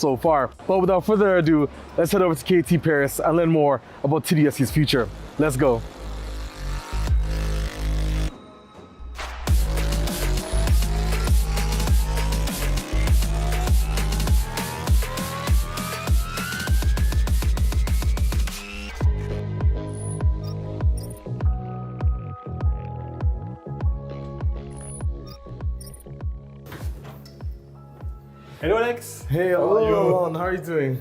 so far. But without further ado, let's head over to KT Paris and learn more about TDSC's future. Let's go. Hello Alex! Hey, hello Alon, how are you doing?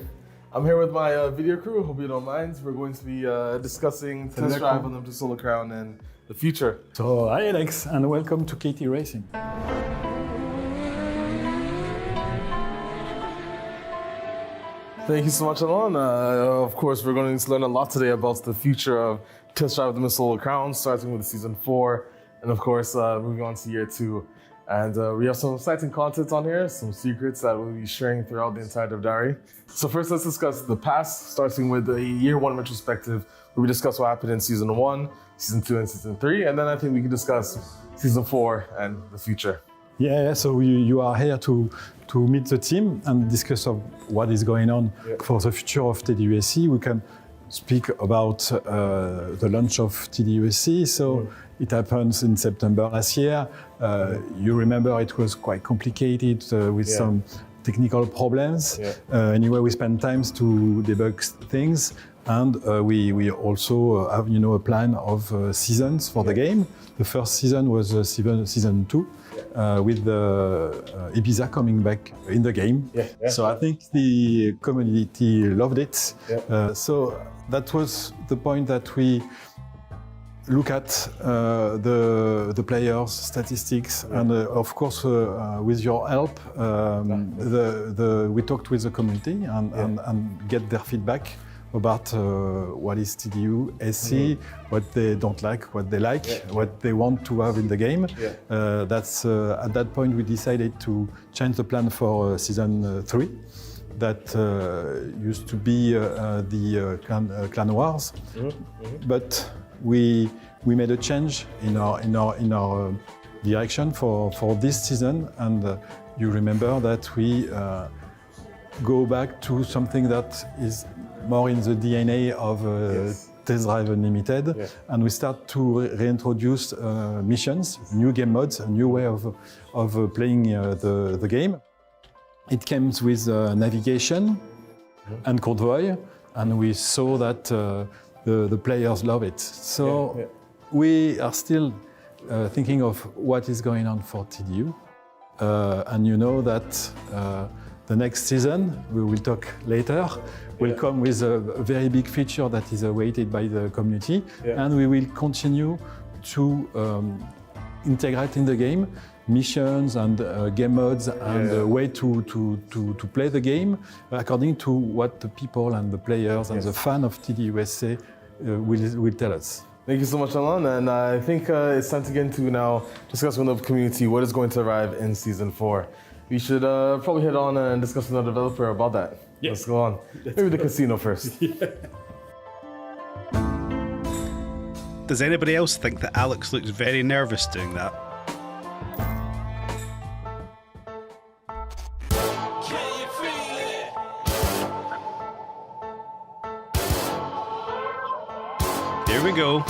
I'm here with my video crew, hope you don't mind. We're going to be discussing test drive on the Solar Crown and the future. So, hi Alex, and welcome to KT Racing. Thank you so much, Alon. Of course, we're going to learn a lot today about the future of test drive of the Solar Crown, starting with season 4, and of course, moving on to year 2. And we have some exciting content on here, some secrets that we'll be sharing throughout the entire diary. So first, let's discuss the past, starting with the year 1 retrospective, where we discuss what happened in season 1, season 2, and season 3. And then I think we can discuss season 4 and the future. Yeah, so you are here to meet the team and discuss of what is going on for the future of TDUSC. We can speak about the launch of TDUSC. So it happens in September last year. You remember it was quite complicated with some technical problems. Anyway, we spent time to debug things, and we also have a plan of seasons for the game. The first season was season 2. With Ibiza coming back in the game. So I think the community loved it. So that was the point that we look at the players' statistics, and of course with your help, we talked with the community and get their feedback about what is TDUSC, what they don't like, what they like, what they want to have in the game. That's at that point we decided to change the plan for season 3. That used to be the Clan Wars, but we made a change in our direction for this season, and you remember that we go back to something that is more in the DNA of Test Drive Unlimited, and we start to reintroduce missions, new game modes, a new way of playing the game. It comes with navigation and convoy, and we saw that the players love it. So we are still thinking of what is going on for TDU, and you know that the next season, we will talk later, will come with a very big feature that is awaited by the community, and we will continue to integrate in the game missions and game modes and a way to play the game according to what the people and the players and the fan of TDUSC will tell us. Thank you so much, Alon. And I think it's time to get into now discussing with the community what is going to arrive in season 4. We should probably head on and discuss with the developer about that. Let's go on. Maybe the casino first. Does anybody else think that Alex looks very nervous doing that? Here we go.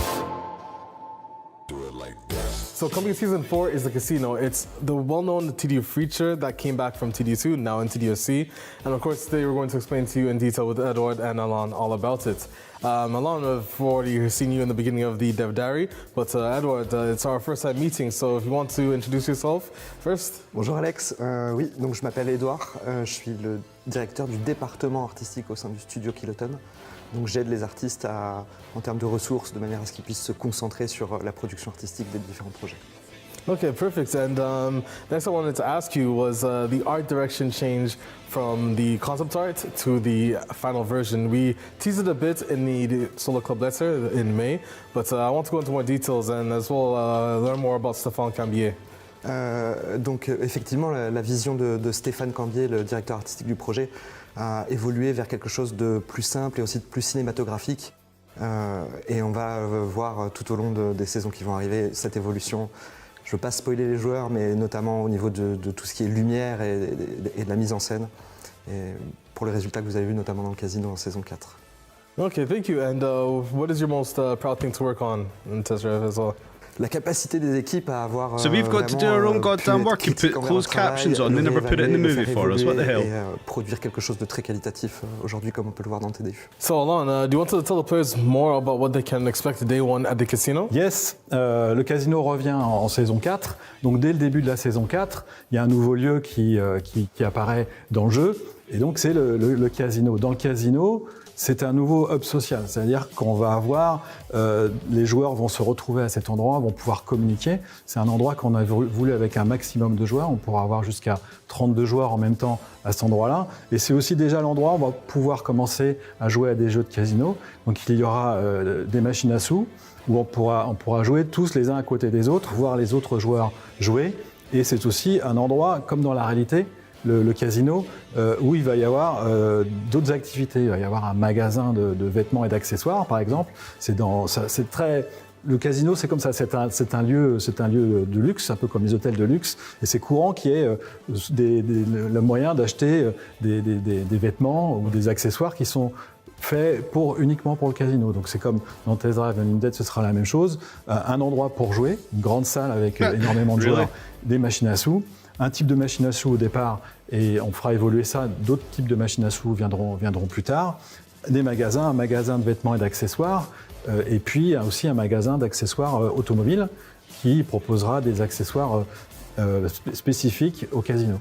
So coming season 4 is the casino. It's the well-known TDU feature that came back from TDU2, now in TDUSC. And of course, today we're going to explain to you in detail with Edward and Alon all about it. Alon, I've already seen you in the beginning of the Dev Diary, but Edward, it's our first time meeting, so if you want to introduce yourself first. Bonjour Alex, oui, donc je m'appelle Edouard, je suis le directeur du département artistique au sein du studio Kiloton. Donc j'aide les artistes en termes de ressources, de manière à ce qu'ils puissent se concentrer sur la production artistique des différents projets. Okay, perfect. And next I wanted to ask you was the art direction change from the concept art to the final version. We teased it a bit in the Solar Club letter in May, but I want to go into more details and as well learn more about Stéphane Cambier. Donc effectivement, la vision de Stéphane Cambier, le directeur artistique du projet, a évolué vers quelque chose de plus simple et aussi de plus cinématographique. Et on va voir tout au long des saisons qui vont arriver cette évolution. Je ne veux pas spoiler les joueurs, mais notamment au niveau de tout ce qui est lumière et de la mise en scène. et pour les résultats que vous avez vus notamment dans le casino en saison 4. Okay, thank you. And what is your most proud thing to work on in test drive as well? La capacité des équipes à avoir So we've got to do our own goddamn work and put closed captions on. They never put it in the movie for us. What the hell? Et produire quelque chose de très qualitatif aujourd'hui, comme on peut le voir dans TDU. So Alon, do you want to tell the players more about what they can expect day one at the casino? Yes, le casino revient en saison 4. Donc dès le début de la saison 4, il y a un nouveau lieu qui apparaît dans le jeu. Et donc c'est le casino. Dans le casino, c'est un nouveau hub social, c'est-à-dire qu'on va avoir, les joueurs vont se retrouver à cet endroit, vont pouvoir communiquer. C'est un endroit qu'on a voulu avec un maximum de joueurs. On pourra avoir jusqu'à 32 joueurs en même temps à cet endroit-là. Et c'est aussi déjà l'endroit où on va pouvoir commencer à jouer à des jeux de casino. Donc il y aura des machines à sous où on pourra jouer tous les uns à côté des autres, voir les autres joueurs jouer. Et c'est aussi un endroit, comme dans la réalité, le casino, où il va y avoir d'autres activités. Il va y avoir un magasin de vêtements et d'accessoires, par exemple. Le casino, c'est comme ça. C'est un lieu de luxe, un peu comme les hôtels de luxe. Et c'est courant qu'il y ait le moyen d'acheter des vêtements ou des accessoires qui sont faits uniquement pour le casino. Donc c'est comme dans Test Drive Unlimited, ce sera la même chose. Un endroit pour jouer, une grande salle avec énormément de joueurs, des machines à sous. Un type de machine à sous au départ, et on fera évoluer ça. D'autres types de machines à sous viendront plus tard. Des magasins, un magasin de vêtements et d'accessoires, et puis aussi un magasin d'accessoires automobiles qui proposera des accessoires spécifiques au casino.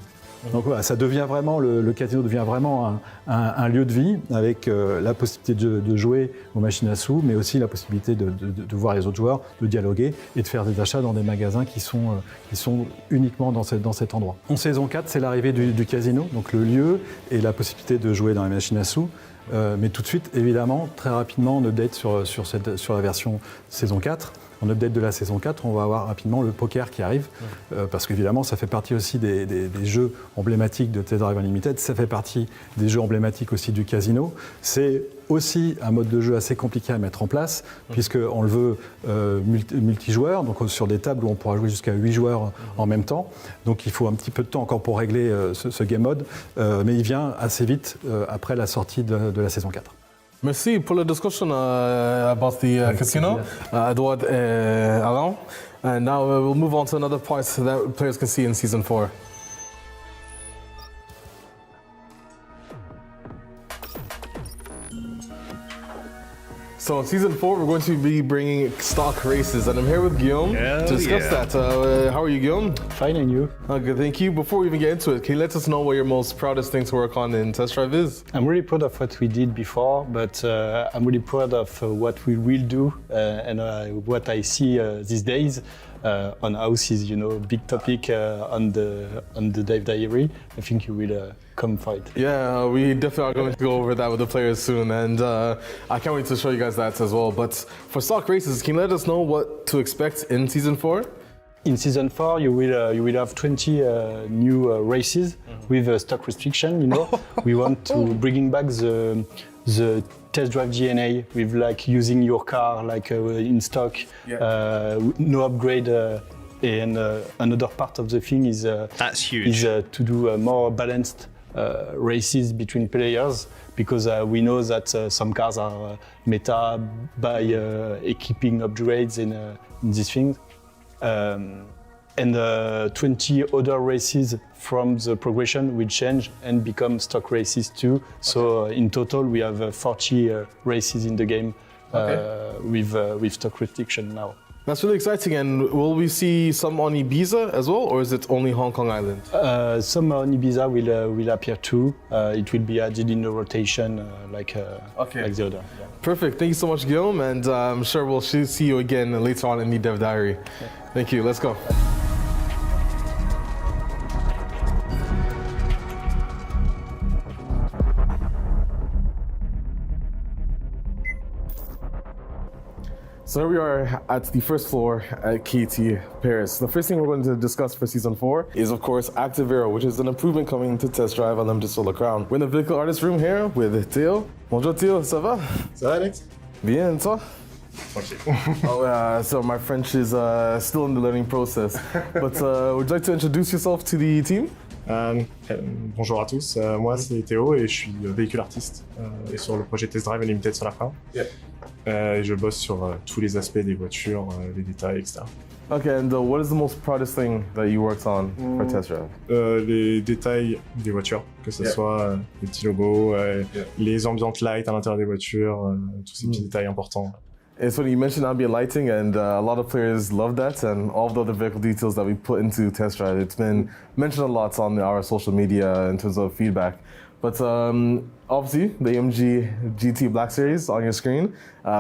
Donc voilà, ça devient vraiment, le casino devient vraiment un lieu de vie avec la possibilité de jouer aux machines à sous, mais aussi la possibilité de voir les autres joueurs, de dialoguer et de faire des achats dans des magasins qui sont uniquement dans cet endroit. En saison 4, c'est l'arrivée du casino, donc le lieu et la possibilité de jouer dans les machines à sous. Mais tout de suite, évidemment, très rapidement, on update sur la version saison 4. En update de la saison 4, on va avoir rapidement le poker qui arrive, parce qu'évidemment, ça fait partie aussi des jeux emblématiques de Test Drive Unlimited, ça fait partie des jeux emblématiques aussi du casino. C'est aussi un mode de jeu assez compliqué à mettre en place, puisqu'on le veut multijoueur, donc sur des tables où on pourra jouer jusqu'à 8 joueurs en même temps. Donc il faut un petit peu de temps encore pour régler ce game mode, mais il vient assez vite après la sortie de la saison 4. Merci pour la discussion about the casino, Edouard and Alain. And now we'll move on to another part that players can see in Season 4. So in Season 4, we're going to be bringing stock races, and I'm here with Guillaume to discuss that. How are you, Guillaume? Fine, and you? Good, thank you. Before we even get into it, can you let us know what your most proudest thing to work on in Test Drive is? I'm really proud of what we did before, but I'm really proud of what we will do and what I see these days on houses. You know, big topic on the Dive Diary. I think you will come for it. Yeah, we definitely are going to go over that with the players soon, and I can't wait to show you guys that as well. But for stock races, can you let us know what to expect in Season 4? In Season 4, you will have 20 new races with a stock restriction. You know, we want to bring back the test drive DNA with like using your car like in stock, no upgrade. And another part of the thing is that's huge. Is to do more balanced races between players, because we know that some cars are meta by equipping upgrades in these things. And 20 other races from the progression will change and become stock races too. So in total, we have 40 races in the game with stock restriction now. That's really exciting. And will we see some on Ibiza as well, or is it only Hong Kong Island? Some on Ibiza will appear too. It will be added in the rotation like the other. Yeah. Perfect. Thank you so much, Guillaume. And I'm sure we'll see you again later on in the Dev Diary. Yeah. Thank you. Let's go. So here we are at the first floor at KT Paris. The first thing we're going to discuss for Season 4 is, of course, Active Aero, which is an improvement coming to Test Drive Unlimited Solar Crown. We're in the Vehicle Artist Room here with Théo. Bonjour Théo, ça va? Ça va, Alex? Bien, et toi? So my French is still in the learning process. But would you like to introduce yourself to the team? Bonjour à tous, moi c'est Théo et je suis véhicule artiste et sur le projet Test Drive Unlimited Solar Car. Et je bosse sur tous les aspects des voitures, les détails, etc. Okay, and what is the most proudest thing that you worked on for test drive? Les détails des voitures, que ce soit les petits logos, les ambient lights à l'intérieur des voitures, tous ces petits détails importants. It's funny, you mentioned ambient lighting, and a lot of players love that, and all the other vehicle details that we put into test drive. It's been mentioned a lot on our social media in terms of feedback. But obviously, the AMG GT Black Series on your screen,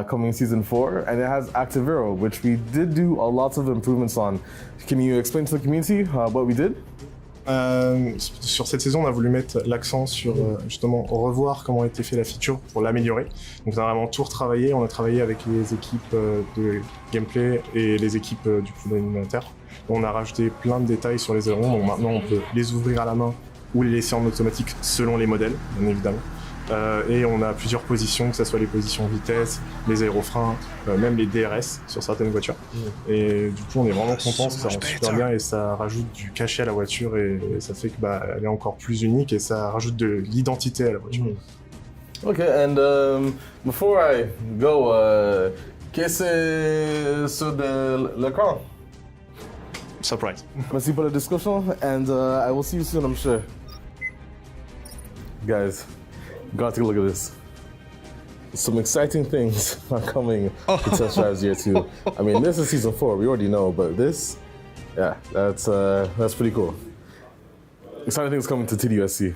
coming in Season 4, and it has active aero, which we did do a lot of improvements on. Can you explain to the community what we did? Sur cette saison, on a voulu mettre l'accent sur justement revoir comment a été fait la feature pour l'améliorer. Donc on a vraiment tout retravaillé, on a travaillé avec les équipes de gameplay et les équipes du coup d'animateur. On a rajouté plein de détails sur les ailerons, donc maintenant on peut les ouvrir à la main ou les laisser en automatique selon les modèles, bien évidemment. Et on a plusieurs positions, que ce soit les positions vitesse, les aérofreins, même les DRS sur certaines voitures. Et du coup, on est vraiment content parce que ça rend super bien et ça rajoute du cachet à la voiture et ça fait que elle est encore plus unique et ça rajoute de l'identité à la voiture. Okay, and before I go, qu'est-ce que c'est de l'écran? Surprise. Merci pour la discussion, and I will see you soon, I'm sure. Guys, gotta take a look at this. Some exciting things are coming to Test Drives Year 2. I mean, this is Season 4, we already know, but this, yeah, that's pretty cool. Exciting things coming to TDUSC.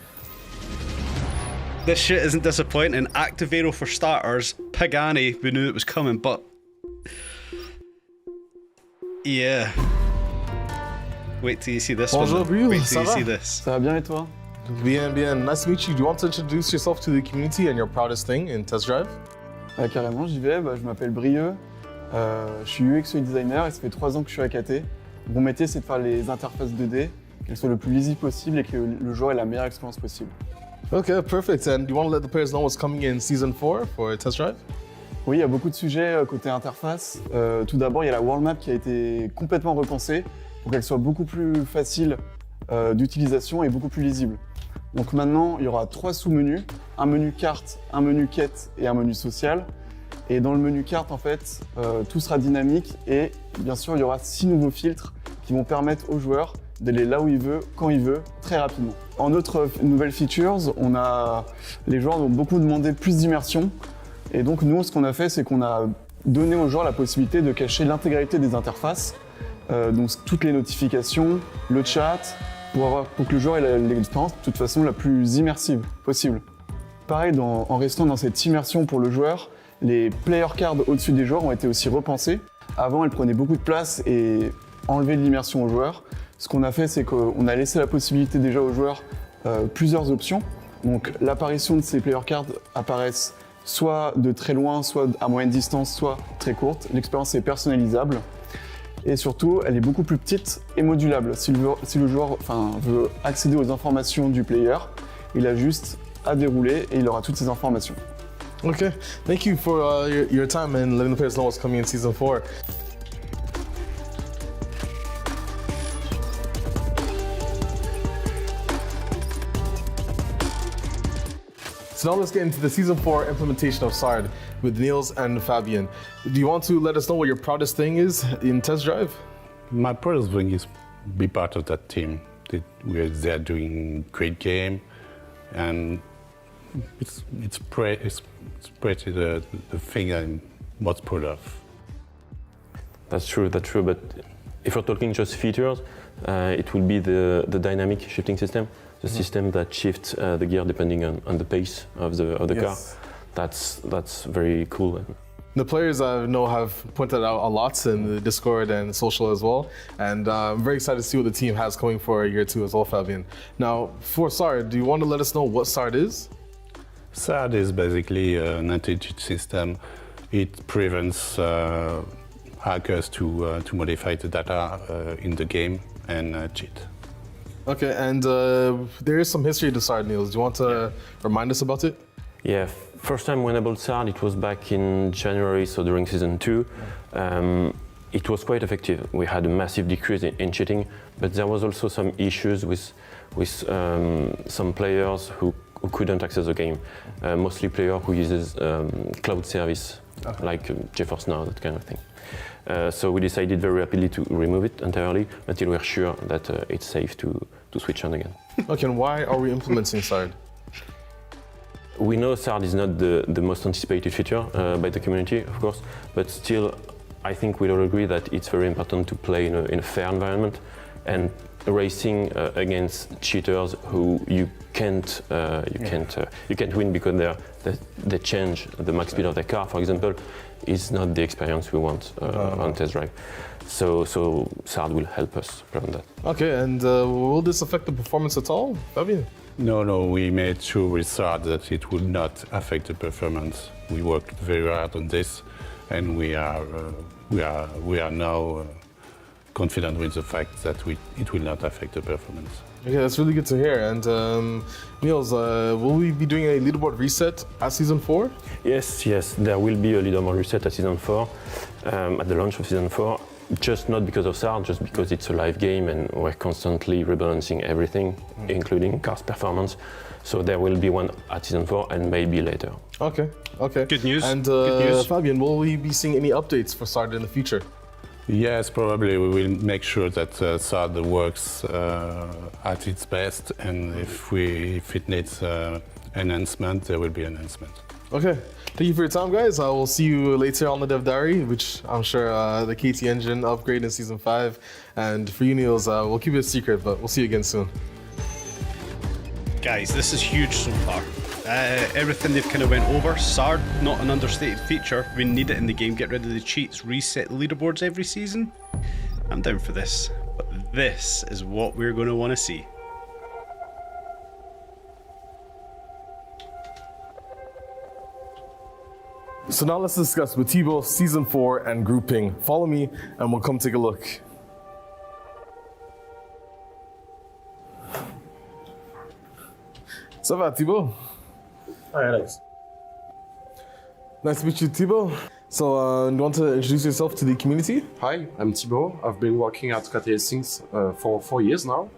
This shit isn't disappointing. Active aero for starters. Pagani, we knew it was coming, but yeah. Wait till you see this Bonjour, one. Bill. Wait till Ça you va? see this. Ça va bien et toi? Bien, bien. Nice to meet you. Do you want to introduce yourself to the community and your proudest thing in Test Drive? Carrément, j'y vais. Je m'appelle Brieux. Je suis UX designer et ça fait 3 ans que je suis à KT. Mon métier, c'est de faire les interfaces 2D, qu'elles soient le plus lisibles possible et que le joueur ait la meilleure expérience possible. Okay, perfect. And do you want to let the players know what's coming in Season 4 for Test Drive? Oui, il y a beaucoup de sujets côté interface. Tout d'abord, il y a la world map qui a été complètement repensée pour qu'elle soit beaucoup plus facile d'utilisation et beaucoup plus lisible. Donc maintenant, il y aura 3 sous-menus, un menu carte, un menu quête et un menu social. Et dans le menu carte, en fait, tout sera dynamique et bien sûr, il y aura 6 nouveaux filtres qui vont permettre aux joueurs d'aller là où il veut, quand il veut, très rapidement. En autre nouvelles features, les joueurs ont beaucoup demandé plus d'immersion. Et donc nous, ce qu'on a fait, c'est qu'on a donné aux joueurs la possibilité de cacher l'intégralité des interfaces, donc toutes les notifications, le chat, pour que le joueur ait l'expérience de toute façon la plus immersive possible. Pareil, en restant dans cette immersion pour le joueur, les player cards au-dessus des joueurs ont été aussi repensés. Avant, elles prenaient beaucoup de place et enlevaient de l'immersion aux joueurs. Ce qu'on a fait, c'est qu'on a laissé la possibilité déjà aux joueurs plusieurs options. Donc l'apparition de ces player cards apparaissent soit de très loin, soit à moyenne distance, soit très courte. L'expérience est personnalisable. Et surtout, elle est beaucoup plus petite et modulable. Si le joueur veut accéder aux informations du player, il a juste à dérouler et il aura toutes ces informations. Okay, thank you for your time and letting the players know what's coming in Season 4. So now let's get into the Season 4 implementation of SARD with Niels and Fabian. Do you want to let us know what your proudest thing is in Test Drive? My proudest thing is be part of that team. They're doing great game, and it's pretty the thing I'm most proud of. That's true. But if we're talking just features, it will be the dynamic shifting system, the system that shifts the gear depending on the pace of the car. That's very cool. The players I know have pointed out a lot in the Discord and social as well, and I'm very excited to see what the team has coming for Year 2 as well, Fabian. Now, for SARD, do you want to let us know what SARD is? SARD is basically an anti-cheat system. It prevents hackers to modify the data in the game and cheat. Okay, and there is some history to SARD, Niels. Do you want to remind us about it? Yeah, first time we enabled SARD, it was back in January, so during Season 2. It was quite effective. We had a massive decrease in cheating, but there was also some issues with with some players who couldn't access the game, mostly player who uses cloud service, like GeForce Now, that kind of thing. So we decided very rapidly to remove it entirely until we're sure that it's safe to switch on again. Okay, and why are we implementing SARD? We know SARD is not the most anticipated feature by the community, of course, but still, I think we'll all agree that it's very important to play in a fair environment, and racing against cheaters who you can't win because they change the max speed of their car, for example, is not the experience we want on test drive. So SARD will help us prevent that. Okay, and will this affect the performance at all, Fabien? No, we made sure with SARD that it would not affect the performance. We worked very hard on this, and we are now confident with the fact that it will not affect the performance. Okay, that's really good to hear. And Niels, will we be doing a leaderboard reset at Season 4? Yes, there will be a leaderboard reset at Season 4, at the launch of Season 4. Just not because of SARD, just because it's a live game and we're constantly rebalancing everything, including car's performance. So there will be one at Season 4 and maybe later. Okay. Good news. And Good news. Fabien, will we be seeing any updates for SARD in the future? Yes, probably we will make sure that SARD works at its best, and if it needs enhancement, there will be enhancement. Okay. Thank you for your time, guys. I will see you later on the Dev Diary, which I'm sure the KT engine upgrade in Season 5. And for you, Niels, we'll keep it a secret, but we'll see you again soon. Guys, this is huge so far. Everything they've kind of went over. SARD, not an understated feature. We need it in the game. Get rid of the cheats, reset leaderboards every season. I'm down for this. But this is what we're going to want to see. So now let's discuss with Thibaut Season 4 and grouping. Follow me and we'll come take a look. Ça va, Thibaut? Hi, Alex. Nice to meet you, Thibaut. So, do you want to introduce yourself to the community? Hi, I'm Thibaut. I've been working at KT Racing for 4 years now.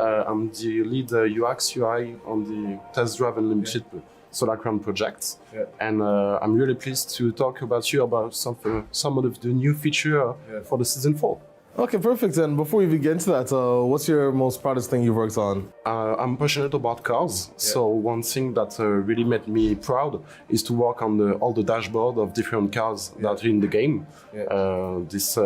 I'm the lead UX UI on the Test Drive Unlimited Solar Crown project. And I'm really pleased to talk about some of the new feature for the Season 4. Okay, perfect. And before we even get into that, what's your most proudest thing you've worked on? I'm passionate about cars, so one thing that really made me proud is to work on all the dashboard of different cars that are in the game. This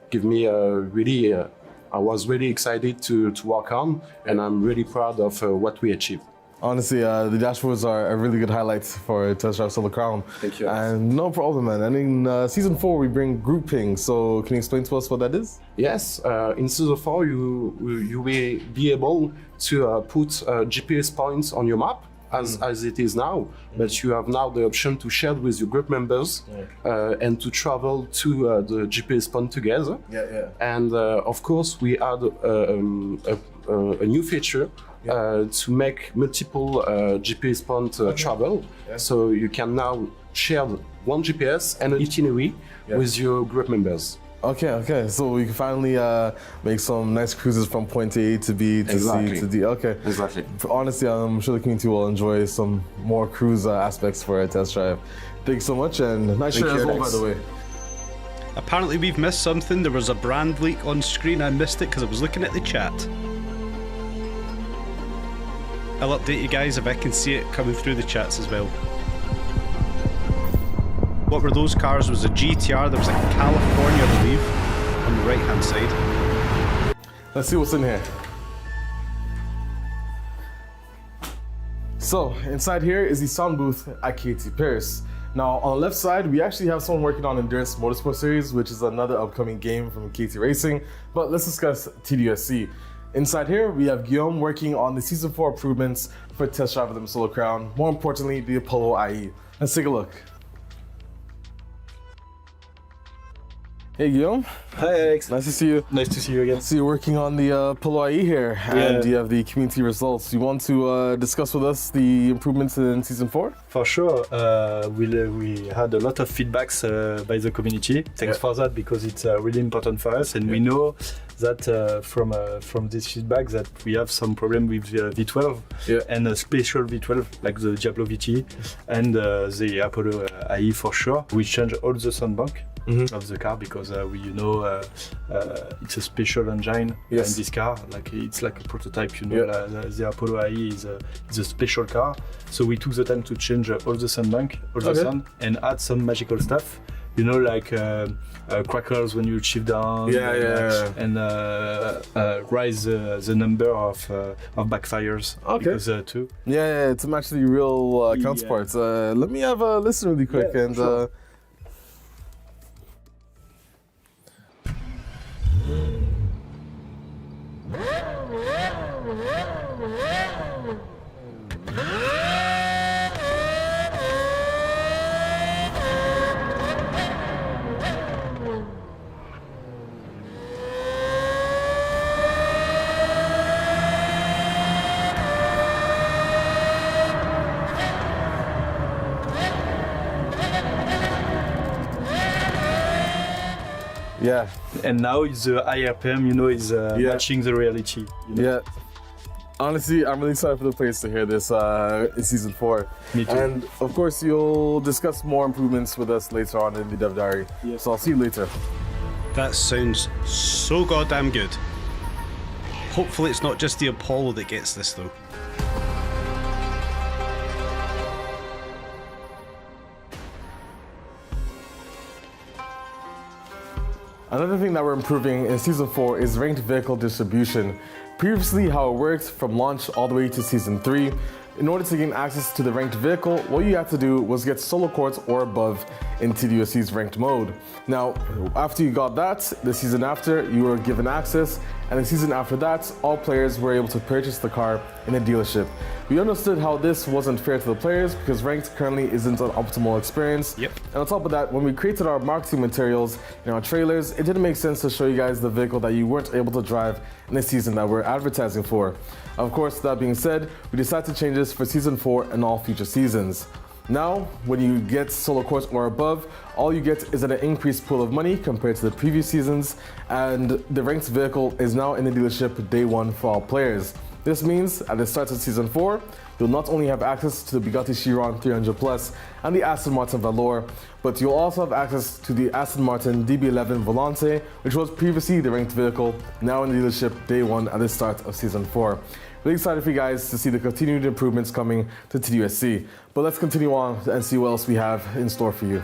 gave me I was really excited to work on, and I'm really proud of what we achieved. Honestly, the dashboards are a really good highlight for Test Drive Solar Crown. Thank you. And no problem, man. And in Season 4, we bring grouping. So can you explain to us what that is? Yes, in Season 4, you will be able to put GPS points on your map, as it is now, but you have now the option to share with your group members and to travel to the GPS point together. And of course, we add a new feature to make multiple GPS point travel. So you can now share one GPS and an itinerary with your group members. Okay. So we can finally make some nice cruises from point A to B to C to D. Okay. Exactly. Honestly, I'm sure the community will enjoy some more cruise aspects for a test drive. Thank you so much, and nice shirt as well, by the way. Apparently we've missed something. There was a brand leak on screen. I missed it because I was looking at the chat. I'll update you guys if I can see it coming through the chats as well. What were those cars? Was a GTR. There was a California, I believe, on the right hand side. Let's see what's in here. So inside here is the sound booth at KT Paris. Now on the left side, we actually have someone working on Endurance Motorsport Series, which is another upcoming game from KT Racing. But let's discuss TDSC. Inside here, we have Guillaume working on the Season 4 improvements for Test Drive of the Solar Crown. More importantly, the Apollo IE. Let's take a look. Hey Guillaume. Hi Alex. Nice to see you. Nice to see you again. So you're working on the Apollo IE here, and you have the community results. You want to discuss with us the improvements in Season 4? For sure. We had a lot of feedbacks by the community. Thanks for that, because it's really important for us, and we know that from this feedback that we have some problem with V12 and a special V12 like the Diablo VT and the Apollo IE for sure. We change all the sound bank of the car because it's a special engine in this car. Like it's like a prototype, the Apollo IE is a special car. So we took the time to change all the sound bank, the sound, and add some magical stuff. Like crackles when you shift down, and rise the number of backfires. Because, too. To match the real counterparts. Let me have a listen really quick and. Sure. Yeah. And now it's the IRPM, is matching the reality. Yeah. Honestly, I'm really excited for the players to hear this in Season 4. Me too. And of course, you'll discuss more improvements with us later on in the Dev Diary. So I'll see you later. That sounds so goddamn good. Hopefully it's not just the Apollo that gets this though. Another thing that we're improving in Season 4 is ranked vehicle distribution. Previously, how it worked from launch all the way to Season 3, in order to gain access to the ranked vehicle, what you had to do was get solo quartz or above in TDUSC's ranked mode. Now, after you got that, the season after, you were given access, and the season after that, all players were able to purchase the car in a dealership. We understood how this wasn't fair to the players because ranked currently isn't an optimal experience. And on top of that, when we created our marketing materials in our trailers, it didn't make sense to show you guys the vehicle that you weren't able to drive in the season that we're advertising for. Of course, that being said, we decided to change this for Season 4 and all future seasons. Now, when you get solo quartz or above, all you get is an increased pool of money compared to the previous seasons, and the ranked vehicle is now in the dealership day one for all players. This means at the start of Season 4, you'll not only have access to the Bugatti Chiron 300 Plus and the Aston Martin Valor, but you'll also have access to the Aston Martin DB11 Volante, which was previously the ranked vehicle, now in the dealership day one at the start of Season 4. Really excited for you guys to see the continued improvements coming to TDUSC. But let's continue on and see what else we have in store for you.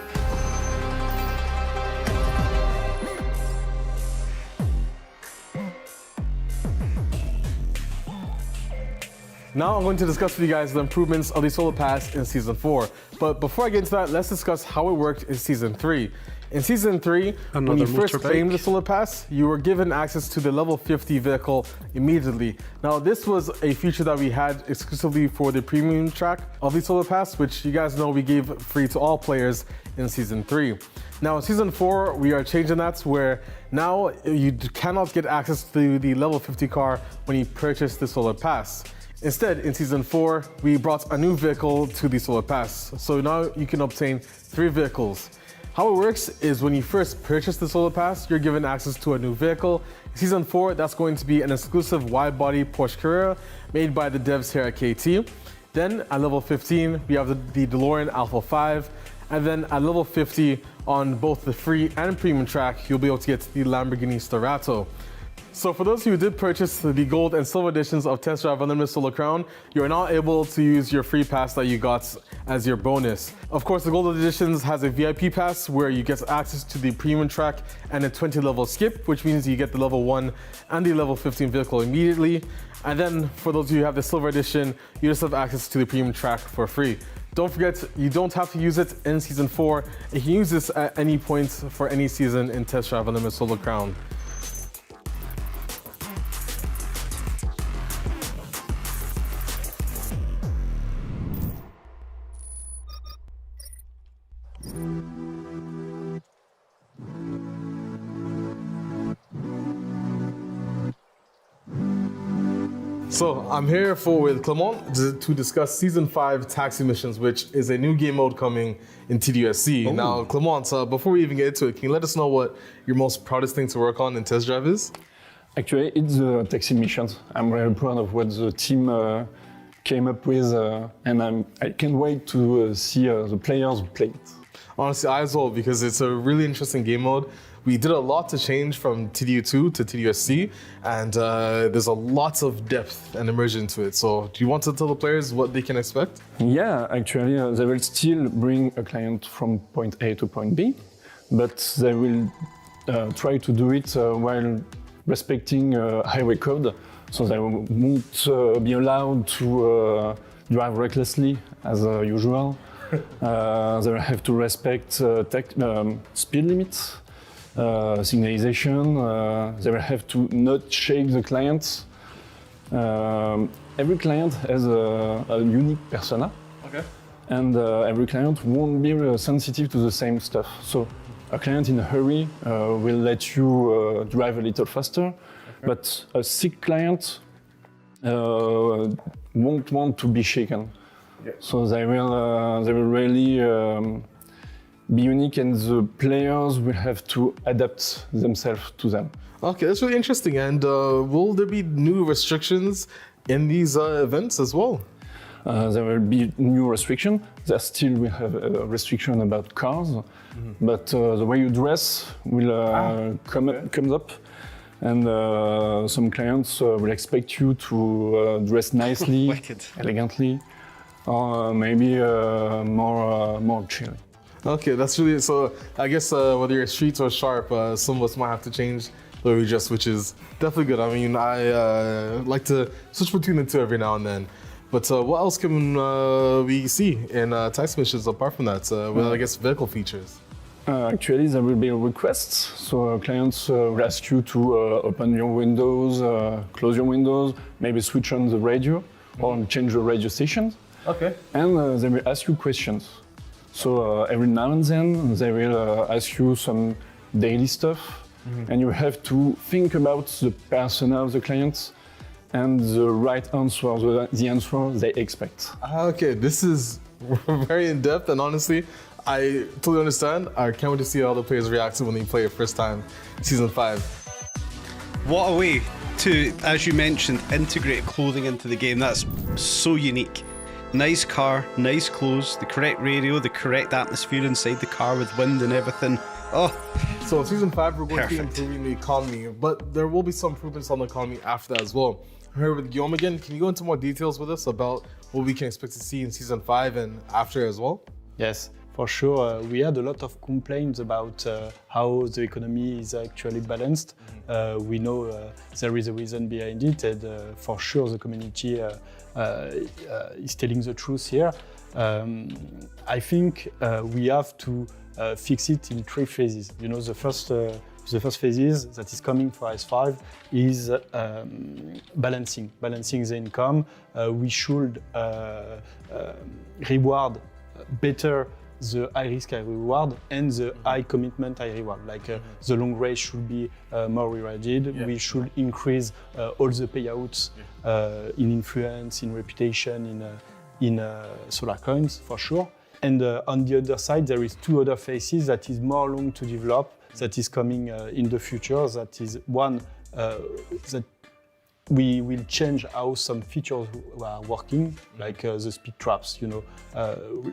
Now I'm going to discuss with you guys the improvements of the Solar Pass in Season 4. But before I get into that, let's discuss how it worked in Season 3. In Season 3, when you first claimed the Solar Pass, you were given access to the level 50 vehicle immediately. Now, this was a feature that we had exclusively for the premium track of the Solar Pass, which you guys know we gave free to all players in Season 3. Now, in Season 4, we are changing that where now you cannot get access to the level 50 car when you purchase the Solar Pass. Instead, in Season 4, we brought a new vehicle to the Solar Pass. So now you can obtain 3 vehicles. How it works is when you first purchase the Solar Pass, you're given access to a new vehicle. In Season 4, that's going to be an exclusive wide-body Porsche Carrera made by the devs here at KT. Then at level 15, we have the DeLorean Alpha 5. And then at level 50, on both the free and premium track, you'll be able to get the Lamborghini Starato. So for those who did purchase the gold and silver editions of Test Drive Unlimited Solar Crown, you are now able to use your free pass that you got as your bonus. Of course, the gold editions has a VIP pass where you get access to the premium track and a 20 level skip, which means you get the level 1 and the level 15 vehicle immediately. And then for those of you who have the silver edition, you just have access to the premium track for free. Don't forget, you don't have to use it in Season 4. You can use this at any point for any season in Test Drive Unlimited Solar Crown. So I'm here with Clement to discuss Season 5 Taxi Missions, which is a new game mode coming in TDUSC. Oh. Now, Clement, before we even get into it, can you let us know what your most proudest thing to work on in Test Drive is? Actually, it's the taxi missions. I'm very proud of what the team came up with, and I can't wait to see the players play it. Honestly, I as well, because it's a really interesting game mode. We did a lot to change from TDU2 to TDUSC, and there's a lot of depth and immersion to it. So do you want to tell the players what they can expect? Yeah, actually, they will still bring a client from point A to point B, but they will try to do it while respecting highway code. So they won't be allowed to drive recklessly as usual. They will have to respect speed limits, signalization. They will have to not shake the clients. Every client has a unique persona. Okay. And every client won't be sensitive to the same stuff. So a client in a hurry will let you drive a little faster, but a sick client won't want to be shaken. Yeah. So they will really be unique, and the players will have to adapt themselves to them. Okay, that's really interesting. And will there be new restrictions in these events as well? There will be new restrictions. There still will have a restriction about cars, but the way you dress will comes up, and some clients will expect you to dress nicely, elegantly, or maybe more chill. Okay, that's really, so I guess whether you're street or sharp, some of us might have to change the way we dress, which is definitely good. I mean, I like to switch between the two every now and then. But what else can we see in taxi missions apart from that? Well, I guess vehicle features. Actually, there will be requests. So clients will ask you to open your windows, close your windows, maybe switch on the radio or change the radio station. Okay. And they will ask you questions. So every now and then they will ask you some daily stuff, and you have to think about the persona of the clients and the right answer, the answer they expect. Okay, this is very in-depth, and honestly, I totally understand. I can't wait to see how the players react when they play it first time, Season 5. What a way to, as you mentioned, integrate clothing into the game. That's so unique. Nice car, nice clothes, the correct radio, the correct atmosphere inside the car with wind and everything. Oh, so in Season 5, we're going perfect. to be improving the economy, but there will be some improvements on the economy after that as well. I'm here with Guillaume again. Can you go into more details with us about what we can expect to see in Season 5 and after as well? Yes, for sure. We had a lot of complaints about how the economy is actually balanced. We know there is a reason behind it, and for sure the community is telling the truth here. I think we have to fix it in 3 phases. You know, the first phases that is coming for S5 is balancing the income. We should reward better the high risk, high reward, and the high commitment, high reward. Like the long race should be more rewarded. Yeah. We should increase all the payouts in influence, in reputation, in solar coins, for sure. And on the other side, there is 2 other phases that is more long to develop, that is coming in the future. That is one, that we will change how some features are working, like the speed traps, you know,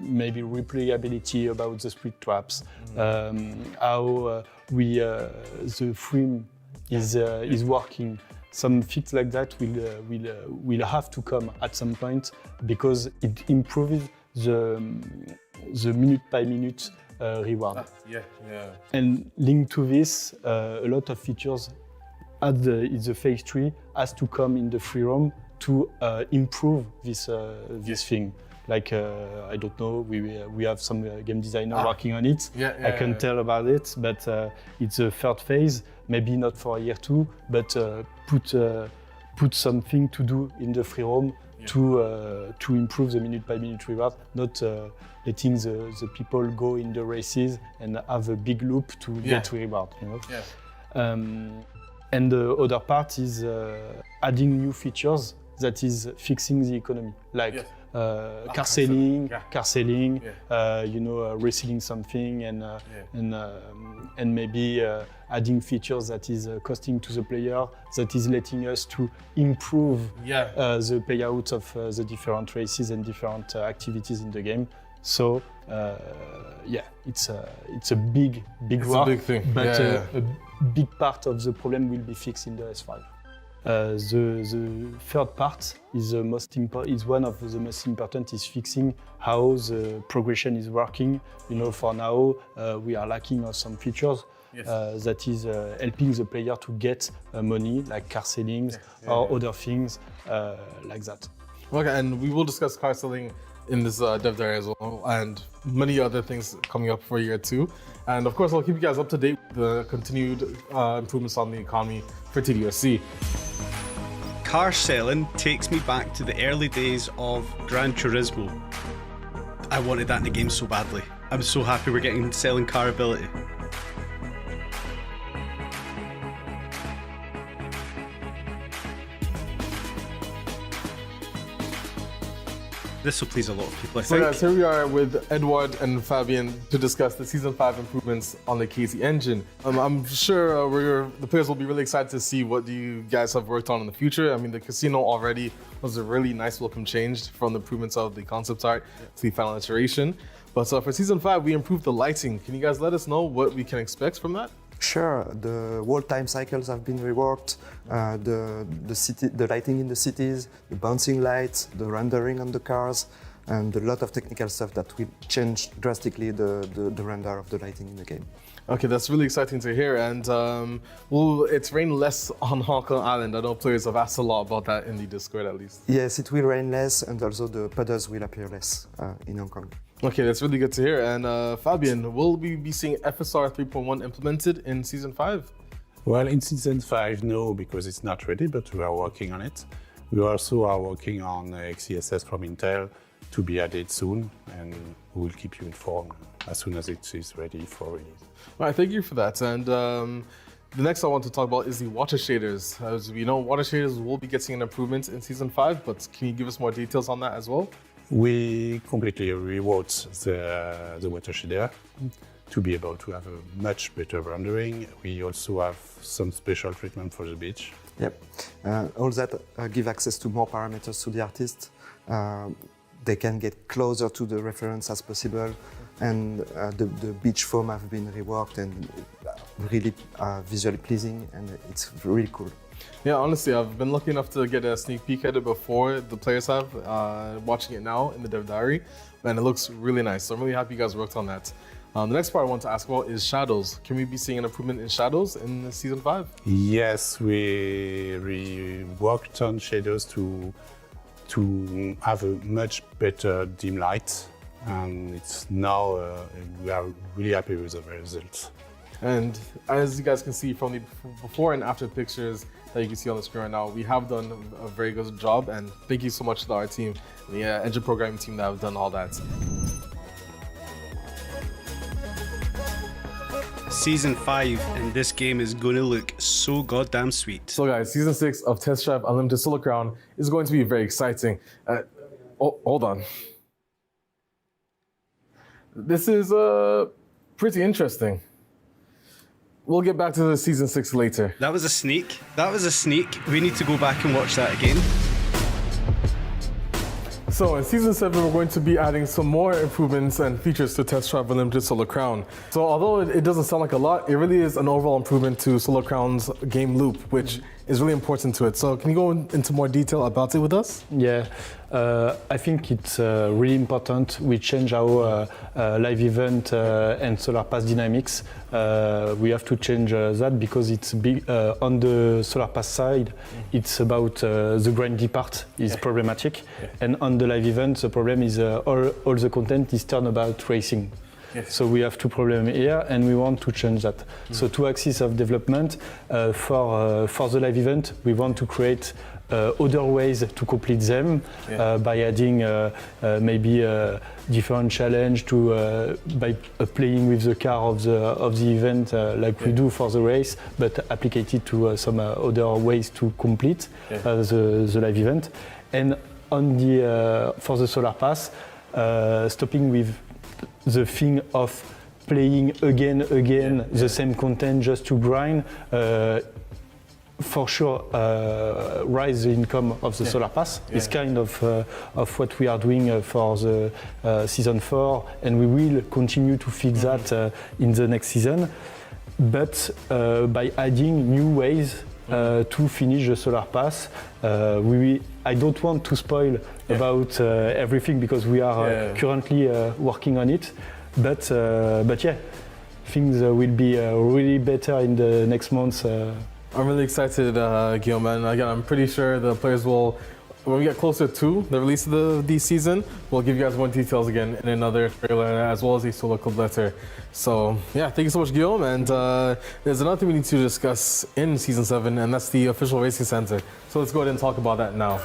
maybe replayability about the speed traps, how the frame is working. Some fix like that will have to come at some point, because it improves the minute by minute reward. Yeah. And linked to this, a lot of features in the phase 3 has to come in the free roam to improve this thing. Like I don't know, we have some game designer working on it. I can tell about it, but it's a 3rd phase, maybe not for year 2, but put something to do in the free roam to improve the minute by minute reward, not letting the people go in the races and have a big loop to get reward. You know? And the other part is adding new features that is fixing the economy, like car selling, Yeah. reselling something and maybe adding features that is costing to the player, that is letting us to improve the payouts of the different races and different activities in the game. So it's a big work, a big thing. but a big part of the problem will be fixed in the S5. The third part is one of the most important, is fixing how the progression is working. For now we are lacking of some features that is helping the player to get money, like car selling or other things like that. Okay, and we will discuss car selling in this dev diary as well, and many other things coming up for year 2. And of course, I'll keep you guys up to date with the continued improvements on the economy for TDRC. Car selling takes me back to the early days of Gran Turismo. I wanted that in the game so badly. I'm so happy we're getting selling car ability. This will please a lot of people, I So think. guys, here we are with Edward and Fabian to discuss the Season 5 improvements on the KC engine. I'm sure the players will be really excited to see what you guys have worked on in the future. I mean, the casino already was a really nice welcome change from the improvements of the concept art to the final iteration. But for Season 5, we improved the lighting. Can you guys let us know what we can expect from that? Sure, the wall time cycles have been reworked, the lighting in the cities, the bouncing lights, the rendering on the cars, and a lot of technical stuff that will change drastically the render of the lighting in the game. Okay, that's really exciting to hear. And will it rain less on Hong Kong Island? I know players have asked a lot about that in the Discord at least. Yes, it will rain less, and also the puddles will appear less in Hong Kong. Okay, that's really good to hear. And Fabian, will we be seeing FSR 3.1 implemented in Season 5? Well, in Season 5, no, because it's not ready, but we are working on it. We also are working on XeSS from Intel to be added soon, and we will keep you informed as soon as it is ready for release. All right, thank you for that. And the next I want to talk about is the water shaders. As we know, water shaders will be getting an improvement in Season 5, but can you give us more details on that as well? We completely rewrote the water shader to be able to have a much better rendering. We also have some special treatment for the beach. Yep, all that give access to more parameters to the artist. They can get closer to the reference as possible, and the beach foam have been reworked and really visually pleasing, and it's really cool. Yeah, honestly, I've been lucky enough to get a sneak peek at it before the players have, watching it now in the dev diary, and it looks really nice. So I'm really happy you guys worked on that. The next part I want to ask about is shadows. Can we be seeing an improvement in shadows in Season 5? Yes, we worked on shadows to have a much better dim light, and it's now we are really happy with the results. And as you guys can see from the before and after pictures that you can see on the screen right now, we have done a very good job, and thank you so much to our team, the engine programming team that have done all that. Season 5 and this game is going to look so goddamn sweet. So guys, Season 6 of Test Drive Unlimited Solar Crown is going to be very exciting. Hold on. This is pretty interesting. We'll get back to the Season 6 later. That was a sneak. That was a sneak. We need to go back and watch that again. So in Season 7, we're going to be adding some more improvements and features to Test Drive Unlimited Solar Crown. So although it doesn't sound like a lot, it really is an overall improvement to Solar Crown's game loop, which is really important to it. So can you go into more detail about it with us? Yeah, I think it's really important. We change our live event and Solar Pass dynamics. We have to change that because it's big on the Solar Pass side. It's about the grindy part is problematic, and on the live event, the problem is all the content is turned about racing. Yes. So we have two problems here, and we want to change that. So 2 axes of development for the live event, we want to create other ways to complete them by adding maybe a different challenge to by playing with the car of the event like we do for the race, but applicate it to some other ways to complete the live event. And on the for the Solar Pass, stopping with the thing of playing again the same content just to grind. For sure, rise the income of the Solar Pass is kind of what we are doing for the season 4, and we will continue to fix that in the next season. But by adding new ways to finish the Solar Pass, I don't want to spoil about everything because we are currently working on it. But yeah, things will be really better in the next months. I'm really excited, Guillaume, and again, I'm pretty sure the players will, when we get closer to the release of the season, we'll give you guys more details again in another trailer as well as a solo club letter. So yeah, thank you so much, Guillaume. And there's another thing we need to discuss in Season 7, and that's the official racing center. So let's go ahead and talk about that now.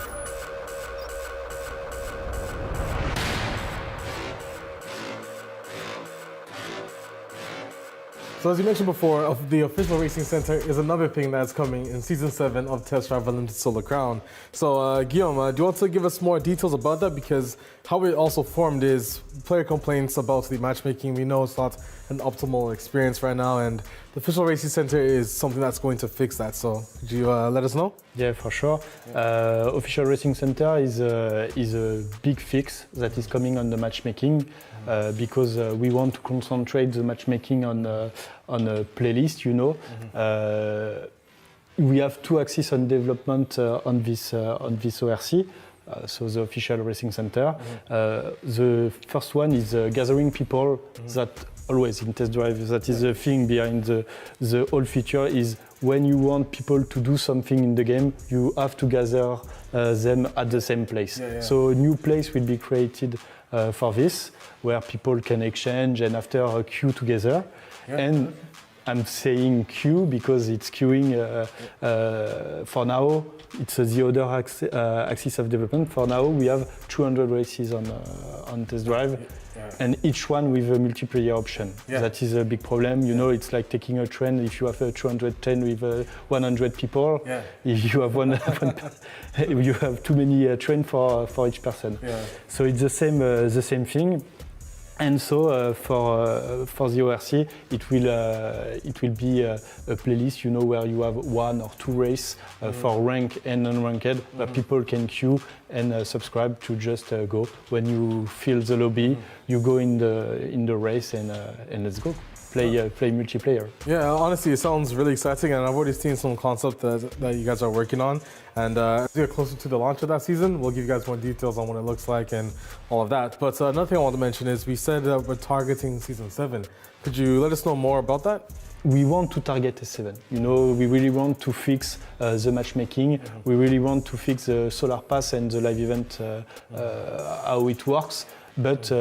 So as you mentioned before, the official racing center is another thing that's coming in Season 7 of Test Drive Unlimited Solar Crown. So Guillaume, do you want to give us more details about that? Because how it also formed is player complaints about the matchmaking. We know it's not an optimal experience right now, and the official racing center is something that's going to fix that. So could you let us know? Yeah, for sure. Official Racing Center is a big fix that is coming on the matchmaking because we want to concentrate the matchmaking on a playlist, you know. We have 2 axes on development on this ORC. So the official racing center. The first one is gathering people that always in test drive. That is the thing behind the whole feature is when you want people to do something in the game, you have to gather them at the same place. So a new place will be created for this, where people can exchange and after queue together. And I'm saying queue because it's queuing for now. It's the other axis of development. For now, we have 200 races on test drive, and each one with a multiplayer option. That is a big problem. You know, it's like taking a train. If you have a 210 with 100 people, if you have you have too many trains for each person. So it's the same thing. And so for the ORC, it will be a playlist, you know, where you have 1 or 2 races for rank and non-ranked, where people can queue and subscribe to just go. When you fill the lobby, you go in the race and let's go. Play multiplayer. Yeah, honestly, it sounds really exciting, and I've already seen some concept that you guys are working on. And as we get closer to the launch of that season, we'll give you guys more details on what it looks like and all of that. But another thing I want to mention is we said that we're targeting Season 7. Could you let us know more about that? We want to target S7. You know, we really want to fix the matchmaking. We really want to fix the Solar Pass and the live event, how it works. But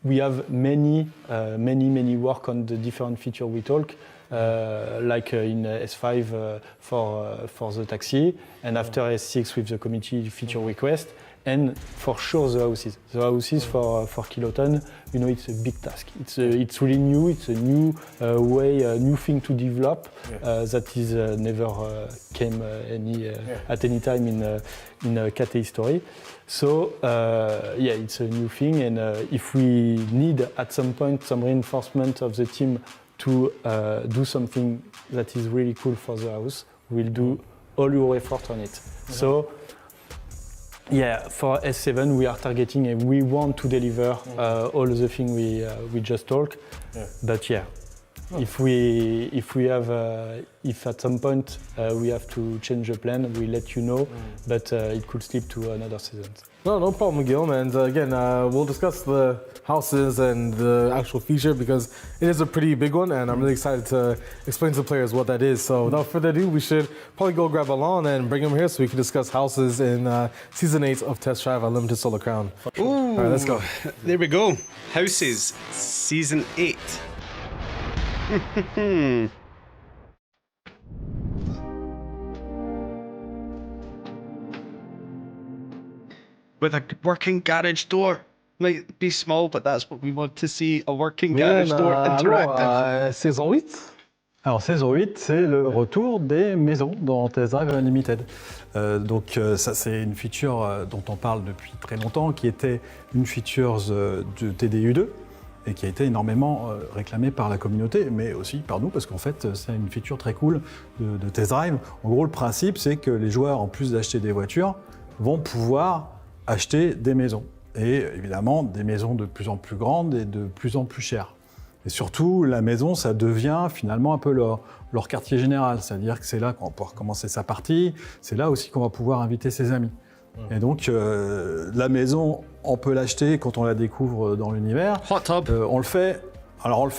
we have many work on the different features we talk, like in S5 for the taxi, and after S6 with the community feature request, and for sure the houses. The houses for Kiloton, you know, it's a big task. It's really new. It's a new way, a new thing to develop that is never came at any time in KT history. So it's a new thing, and if we need at some point some reinforcement of the team to do something that is really cool for the house, we'll do all your effort on it. So for S7 we are targeting and we want to deliver all the things we just talked. But if at some point we have to change the plan, we'll let you know, but it could slip to another season. No problem, Guillaume. And again, we'll discuss the houses and the actual feature because it is a pretty big one, and I'm really excited to explain to the players what that is. So without further ado, we should probably go grab Alon and bring him here so we can discuss houses in Season 8 of Test Drive Unlimited Solar Crown. Ooh, all right, let's go. There we go. Houses, Season 8. With a working garage door. Might be small, but that's what we want to see. A working garage door interactive. Saison 8. Alors saison 8, c'est le retour des maisons dans Test Drive Unlimited. Ça c'est une feature dont on parle depuis très longtemps, qui était une feature de TDU2 et qui a été énormément réclamée par la communauté, mais aussi par nous, parce qu'en fait c'est une feature très cool de Test Drive. En gros, le principe c'est que les joueurs, en plus d'acheter des voitures, vont pouvoir acheter des maisons. Et évidemment des maisons de plus en plus grandes et de plus en plus chères. Et surtout, la maison, ça devient finalement un peu leur quartier général. C'est-à-dire que c'est là qu'on va pouvoir commencer sa partie, c'est là aussi qu'on va pouvoir inviter ses amis. Et donc, la maison, on peut l'acheter quand on la découvre dans l'univers. Hot tub. On le fait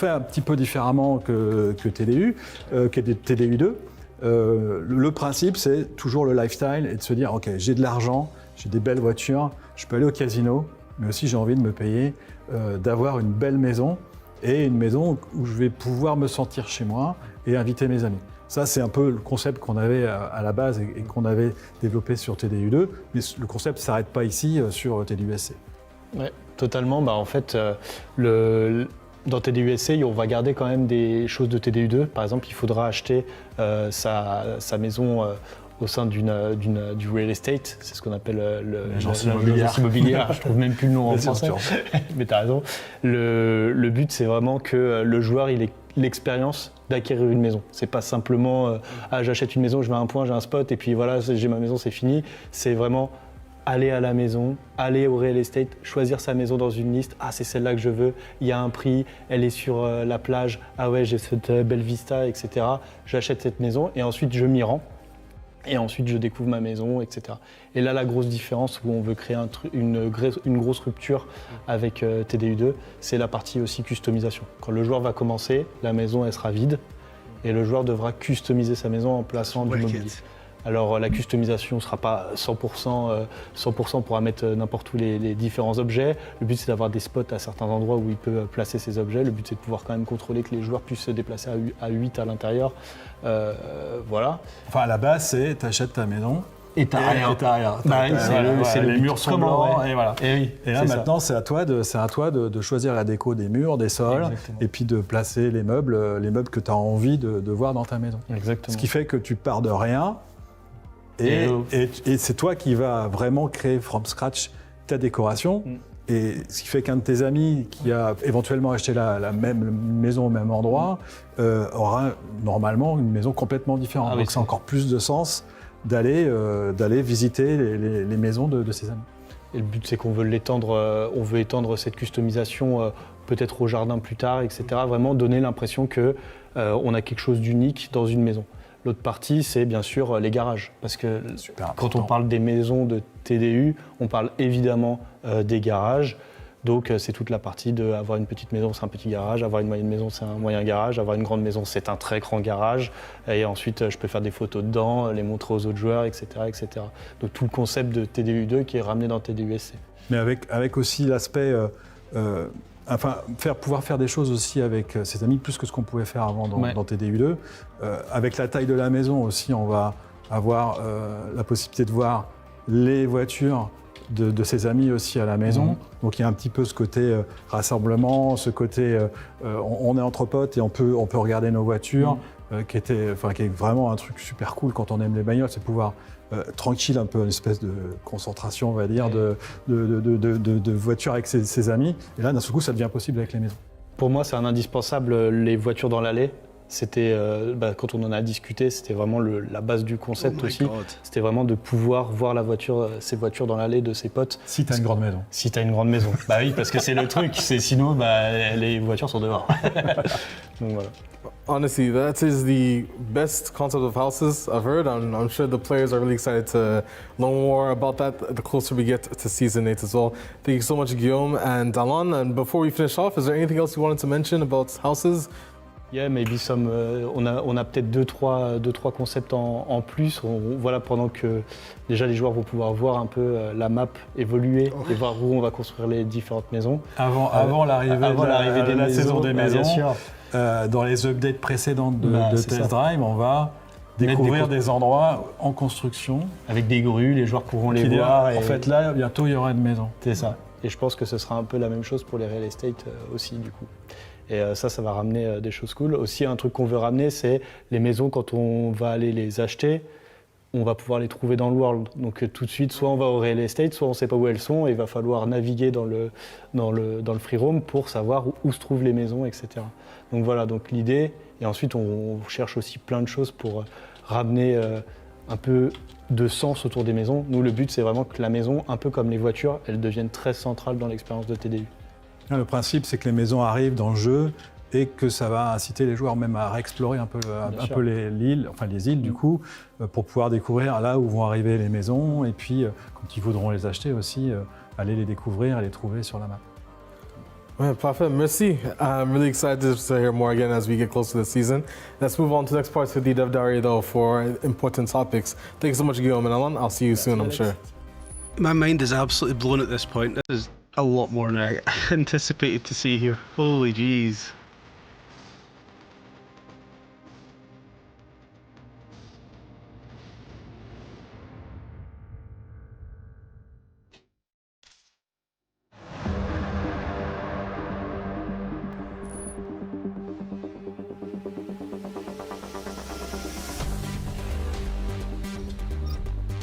un petit peu différemment que TDU, que TDU2. Le principe, c'est toujours le lifestyle et de se dire, OK, j'ai de l'argent, j'ai des belles voitures, je peux aller au casino, mais aussi j'ai envie de me payer, d'avoir une belle maison. Et une maison où je vais pouvoir me sentir chez moi et inviter mes amis. Ça, c'est un peu le concept qu'on avait à la base et qu'on avait développé sur TDU2, mais le concept ne s'arrête pas ici sur TDUSC. Oui, totalement. En fait, dans TDUSC, on va garder quand même des choses de TDU2. Par exemple, il faudra acheter sa maison au sein du real estate, c'est ce qu'on appelle l'agence immobilière. Je trouve même plus le nom en français, mais tu as raison. Le but, c'est vraiment que le joueur il ait l'expérience d'acquérir une maison. C'est pas simplement j'achète une maison, je vais à un point, j'ai un spot et puis voilà, j'ai ma maison, c'est fini. C'est vraiment aller à la maison, aller au real estate, choisir sa maison dans une liste. Ah, c'est celle-là que je veux, il y a un prix, elle est sur la plage, ah ouais, j'ai cette belle vista, etc. J'achète cette maison et ensuite je m'y rends. Et ensuite, je découvre ma maison, etc. Et là, la grosse différence où on veut créer une grosse rupture avec TDU2, c'est la partie aussi customisation. Quand le joueur va commencer, la maison, elle sera vide et le joueur devra customiser sa maison en plaçant du mobilier. Alors, la customisation ne sera pas 100%, 100% pourra mettre n'importe où les différents objets. Le but, c'est d'avoir des spots à certains endroits où il peut placer ses objets. Le but, c'est de pouvoir quand même contrôler que les joueurs puissent se déplacer à 8 à l'intérieur. Voilà. Enfin, à la base, c'est t'achètes ta maison. Et t'as rien. Les murs sont blancs, et voilà. Et là, maintenant, c'est à toi de choisir la déco des murs, des sols, et puis de placer les meubles que tu as envie de voir dans ta maison. Exactement. Ce qui fait que tu pars de rien, et c'est toi qui vas vraiment créer from scratch ta décoration. Et ce qui fait qu'un de tes amis qui a éventuellement acheté la même maison au même endroit aura normalement une maison complètement différente. Donc c'est encore plus de sens d'aller visiter les maisons de ses amis. Et le but, c'est qu'on veut on veut étendre cette customisation peut-être au jardin plus tard, etc. Vraiment donner l'impression qu'on a quelque chose d'unique dans une maison. L'autre partie, c'est bien sûr les garages. Parce que quand on parle des maisons de TDU, on parle évidemment des garages. Donc c'est toute la partie d'avoir une petite maison, c'est un petit garage, avoir une moyenne maison, c'est un moyen garage, avoir une grande maison, c'est un très grand garage. Et ensuite, je peux faire des photos dedans, les montrer aux autres joueurs, etc., etc. Donc tout le concept de TDU2 qui est ramené dans TDUSC. Mais avec aussi l'aspect... pouvoir faire des choses aussi avec ses amis, plus que ce qu'on pouvait faire avant dans TDU2. Avec la taille de la maison aussi, on va avoir la possibilité de voir les voitures de ses amis aussi à la maison. Donc il y a un petit peu ce côté rassemblement, ce côté on est entre potes et on peut regarder nos voitures, qui est vraiment un truc super cool quand on aime les bagnoles, c'est pouvoir tranquille, un peu une espèce de concentration, on va dire, de voitures avec ses amis. Et là, d'un seul coup, ça devient possible avec les maisons. Pour moi, c'est un indispensable, les voitures dans l'allée. C'était, quand on en a discuté, c'était vraiment la base du concept aussi. C'était vraiment de pouvoir voir ces voitures dans l'allée de ses potes. Si tu as une grande maison. Si tu as une grande maison. Bah oui, parce que c'est le truc. Sinon, les voitures sont dehors. Donc voilà. Honestly, that is the best concept of houses I've heard. I'm sure the players are really excited to learn more about that the closer we get to Season 8 as well. Thank you so much, Guillaume and Alon. And before we finish off, is there anything else you wanted to mention about houses? Yeah, maybe some. On a peut-être deux, trois concepts en plus. Voilà, pendant que déjà les joueurs vont pouvoir voir un peu la map évoluer et voir où on va construire les différentes maisons. Avant l'arrivée de la saison des maisons. Bien sûr. Dans les updates précédentes de Test Drive, on va découvrir des endroits en construction. Avec des grues, les joueurs pourront les voir. En fait, là, bientôt, il y aura une maison. C'est ça. Et je pense que ce sera un peu la même chose pour les real estate aussi, du coup. Et ça va ramener des choses cool. Aussi, un truc qu'on veut ramener, c'est les maisons, quand on va aller les acheter, on va pouvoir les trouver dans le world. Donc tout de suite, soit on va au real estate, soit on ne sait pas où elles sont, et il va falloir naviguer dans le free roam pour savoir où se trouvent les maisons, etc. Donc voilà, donc l'idée, et ensuite on cherche aussi plein de choses pour ramener un peu de sens autour des maisons. Nous, le but, c'est vraiment que la maison, un peu comme les voitures, elle devienne très centrale dans l'expérience de TDU. Le principe, c'est que les maisons arrivent dans le jeu et que ça va inciter les joueurs même à réexplorer un peu les îles du coup, pour pouvoir découvrir là où vont arriver les maisons et puis quand ils voudront les acheter aussi, aller les découvrir et les trouver sur la map. Ouais, parfait, merci. I'm really excited to hear more again as we get close to the season. Let's move on to the next parts of the Dev Diary though for important topics. Thank you so much, Guillaume and Alan. I'll see you soon, I'm sure. My mind is absolutely blown at this point. This is a lot more than I anticipated to see here. Holy jeez.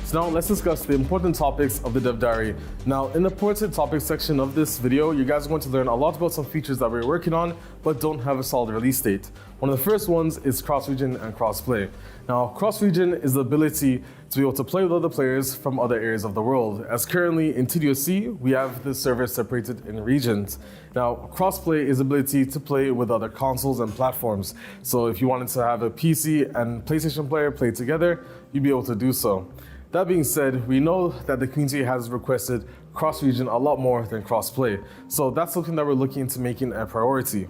So now let's discuss the important topics of the Dev Diary. Now, in the important topics section of this video, you guys are going to learn a lot about some features that we're working on, but don't have a solid release date. One of the first ones is cross-region and cross-play. Now, cross-region is the ability to be able to play with other players from other areas of the world. As currently in TDOC, we have the servers separated in regions. Now, cross-play is the ability to play with other consoles and platforms. So if you wanted to have a PC and PlayStation player play together, you'd be able to do so. That being said, we know that the community has requested cross-region a lot more than cross-play. So that's something that we're looking into making a priority.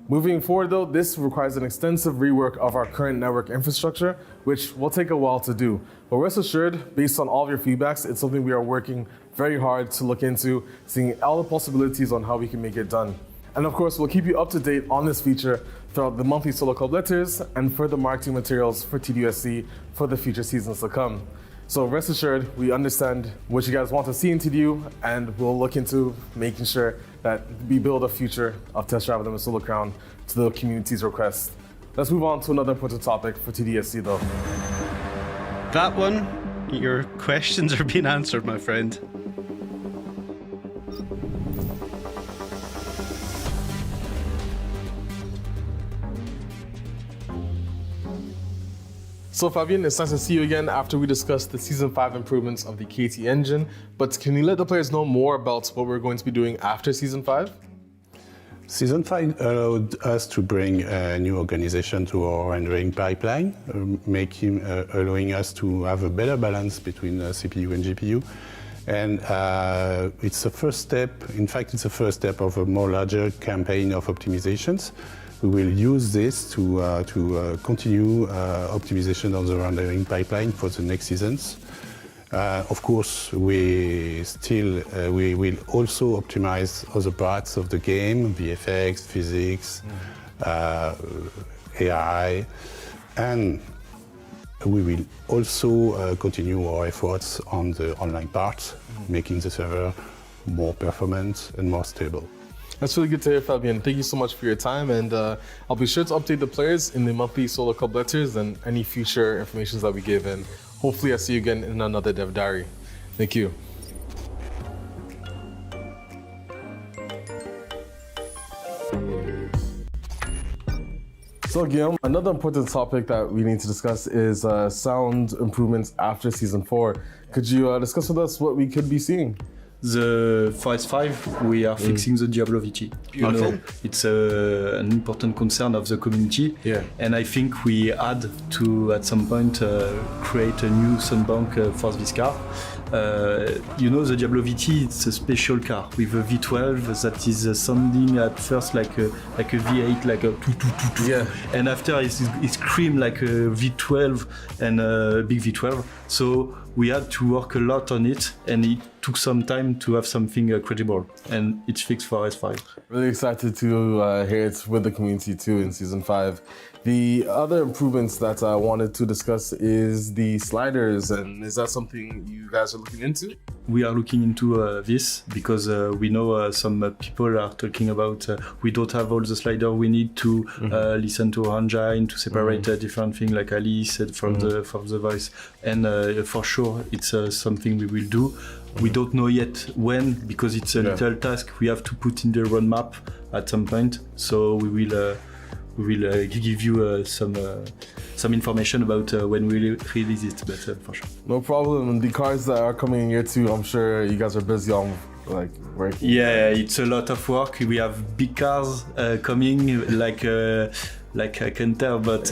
Moving forward though, this requires an extensive rework of our current network infrastructure, which will take a while to do. But rest assured, based on all of your feedbacks, it's something we are working very hard to look into, seeing all the possibilities on how we can make it done. And of course, we'll keep you up to date on this feature throughout the monthly solo club letters and further marketing materials for TDUSC for the future seasons to come. So rest assured, we understand what you guys want to see in TDU, and we'll look into making sure that we build a future of Test Drive of the Missile Crown to the community's request. Let's move on to another important topic for TDSC though. That one, your questions are being answered, my friend. So Fabien, it's nice to see you again after we discussed the Season 5 improvements of the KT engine, but can you let the players know more about what we're going to be doing after Season 5? Season 5 allowed us to bring a new organization to our rendering pipeline, allowing us to have a better balance between CPU and GPU. And it's the first step, in fact, it's the first step of a more larger campaign of optimizations. We will use this to continue optimization of the rendering pipeline for the next seasons. Of course, we will also optimize other parts of the game, VFX, physics, AI, and we will also continue our efforts on the online part, making the server more performant and more stable. That's really good to hear, Fabien. Thank you so much for your time, and I'll be sure to update the players in the monthly solo club letters and any future information that we give, and hopefully I'll see you again in another Dev Diary. Thank you. So Guillaume, another important topic that we need to discuss is sound improvements after Season 4. Could you discuss with us what we could be seeing? The Phase 5, we are fixing the Diablo VT. You know, it's an important concern of the community. Yeah. And I think we had to, at some point, create a new soundbank for this car. You know, the Diablo VT, it's a special car with a V12 that is sounding at first like a V8, like a toot. Yeah. And after it screams like a V12 and a big V12. So we had to work a lot on it, and it took some time to have something credible, and it's fixed for S5. Really excited to hear it with the community too in Season 5. The other improvements that I wanted to discuss is the sliders, and is that something you guys are looking into? We are looking into this because we know some people are talking about we don't have all the slider we need to listen to our engine to separate different things like Ali said from the voice, and for sure it's something we will do. We don't know yet when because it's a little task we have to put in the roadmap at some point. So we will give you some information about when we release it, but for sure. No problem. The cars that are coming in year 2, I'm sure you guys are busy on like working. Yeah, it's a lot of work. We have big cars coming, like I can tell, but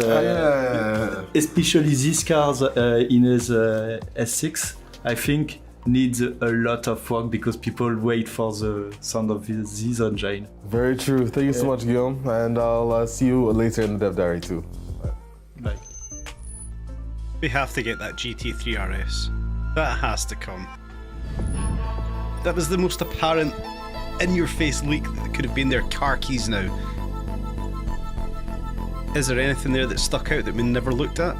especially these cars in his S6, I think needs a lot of work because people wait for the sound of this engine. Very true. Thank you so much, Guillaume, and I'll see you later in the Dev Diary too. Bye. We have to get that GT3 RS. That has to come. That was the most apparent, in-your-face leak that could have been their car keys now. Is there anything there that stuck out that we never looked at?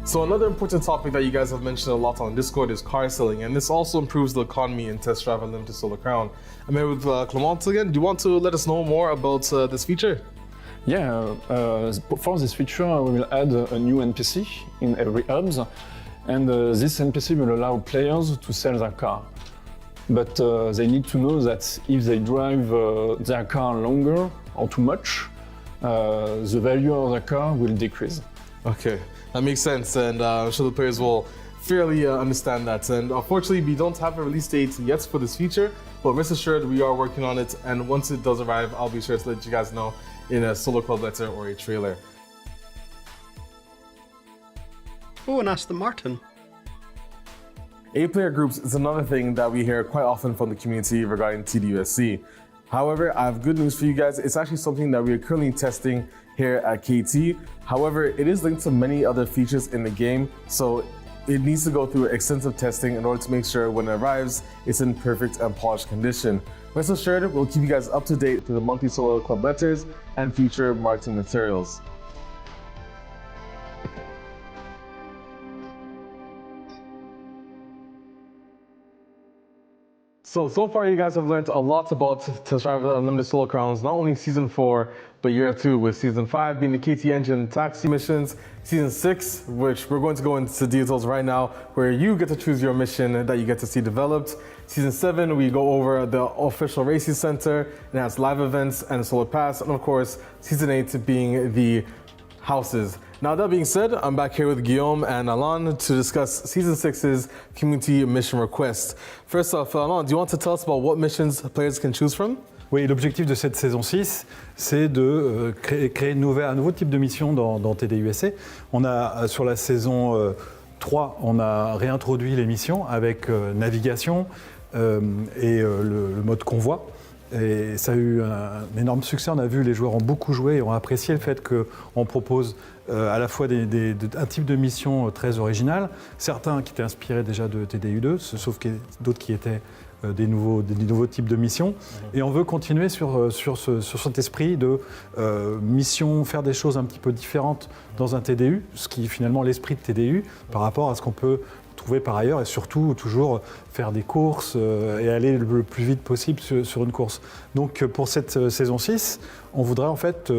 So another important topic that you guys have mentioned a lot on Discord is car selling, and this also improves the economy in Test Drive Unlimited Solar Crown. I'm here with Clement again. Do you want to let us know more about this feature? Yeah, for this feature we will add a new NPC in every hubs, and this NPC will allow players to sell their car. But they need to know that if they drive their car longer or too much, the value of the car will decrease. Okay, that makes sense, and I'm sure the players will fairly understand that. And unfortunately, we don't have a release date yet for this feature, but rest assured we are working on it, and once it does arrive, I'll be sure to let you guys know in a Solar Club letter or a trailer. Oh, and Aston Martin. 8-player groups is another thing that we hear quite often from the community regarding TDUSC. However, I have good news for you guys. It's actually something that we are currently testing here at KT. However, it is linked to many other features in the game, so it needs to go through extensive testing in order to make sure when it arrives, it's in perfect and polished condition. Rest assured, we'll keep you guys up to date through the monthly Solar Club letters and future marketing materials. So far you guys have learned a lot about Test Drive Unlimited Solar Crowns, not only Season 4, but Year 2 with Season 5 being the KT Engine taxi missions, Season 6, which we're going to go into details right now, where you get to choose your mission that you get to see developed. Season 7, we go over the official racing center, and it has live events and Solar Pass, and of course, Season 8 being the houses. Now that being said, I'm back here with Guillaume and Alain to discuss Season 6's community mission request. First off, Alain, do you want to tell us about what missions players can choose from? Oui, l'objectif de cette saison 6, c'est de créer un nouveau type de mission dans TDUSC. On a, sur la saison 3, on a réintroduit les missions avec navigation et le mode convoi. Et ça a eu un énorme succès, on a vu les joueurs ont beaucoup joué et ont apprécié le fait qu'on propose à la fois un type de mission très original, certains qui étaient inspirés déjà de TDU2, sauf d'autres qui étaient des nouveaux types de missions. Et on veut continuer sur cet esprit de mission, faire des choses un petit peu différentes dans un TDU, ce qui est finalement l'esprit de TDU par rapport à ce qu'on peut trouver par ailleurs, et surtout toujours faire des courses et aller le plus vite possible sur une course. Donc pour cette saison 6, on voudrait en fait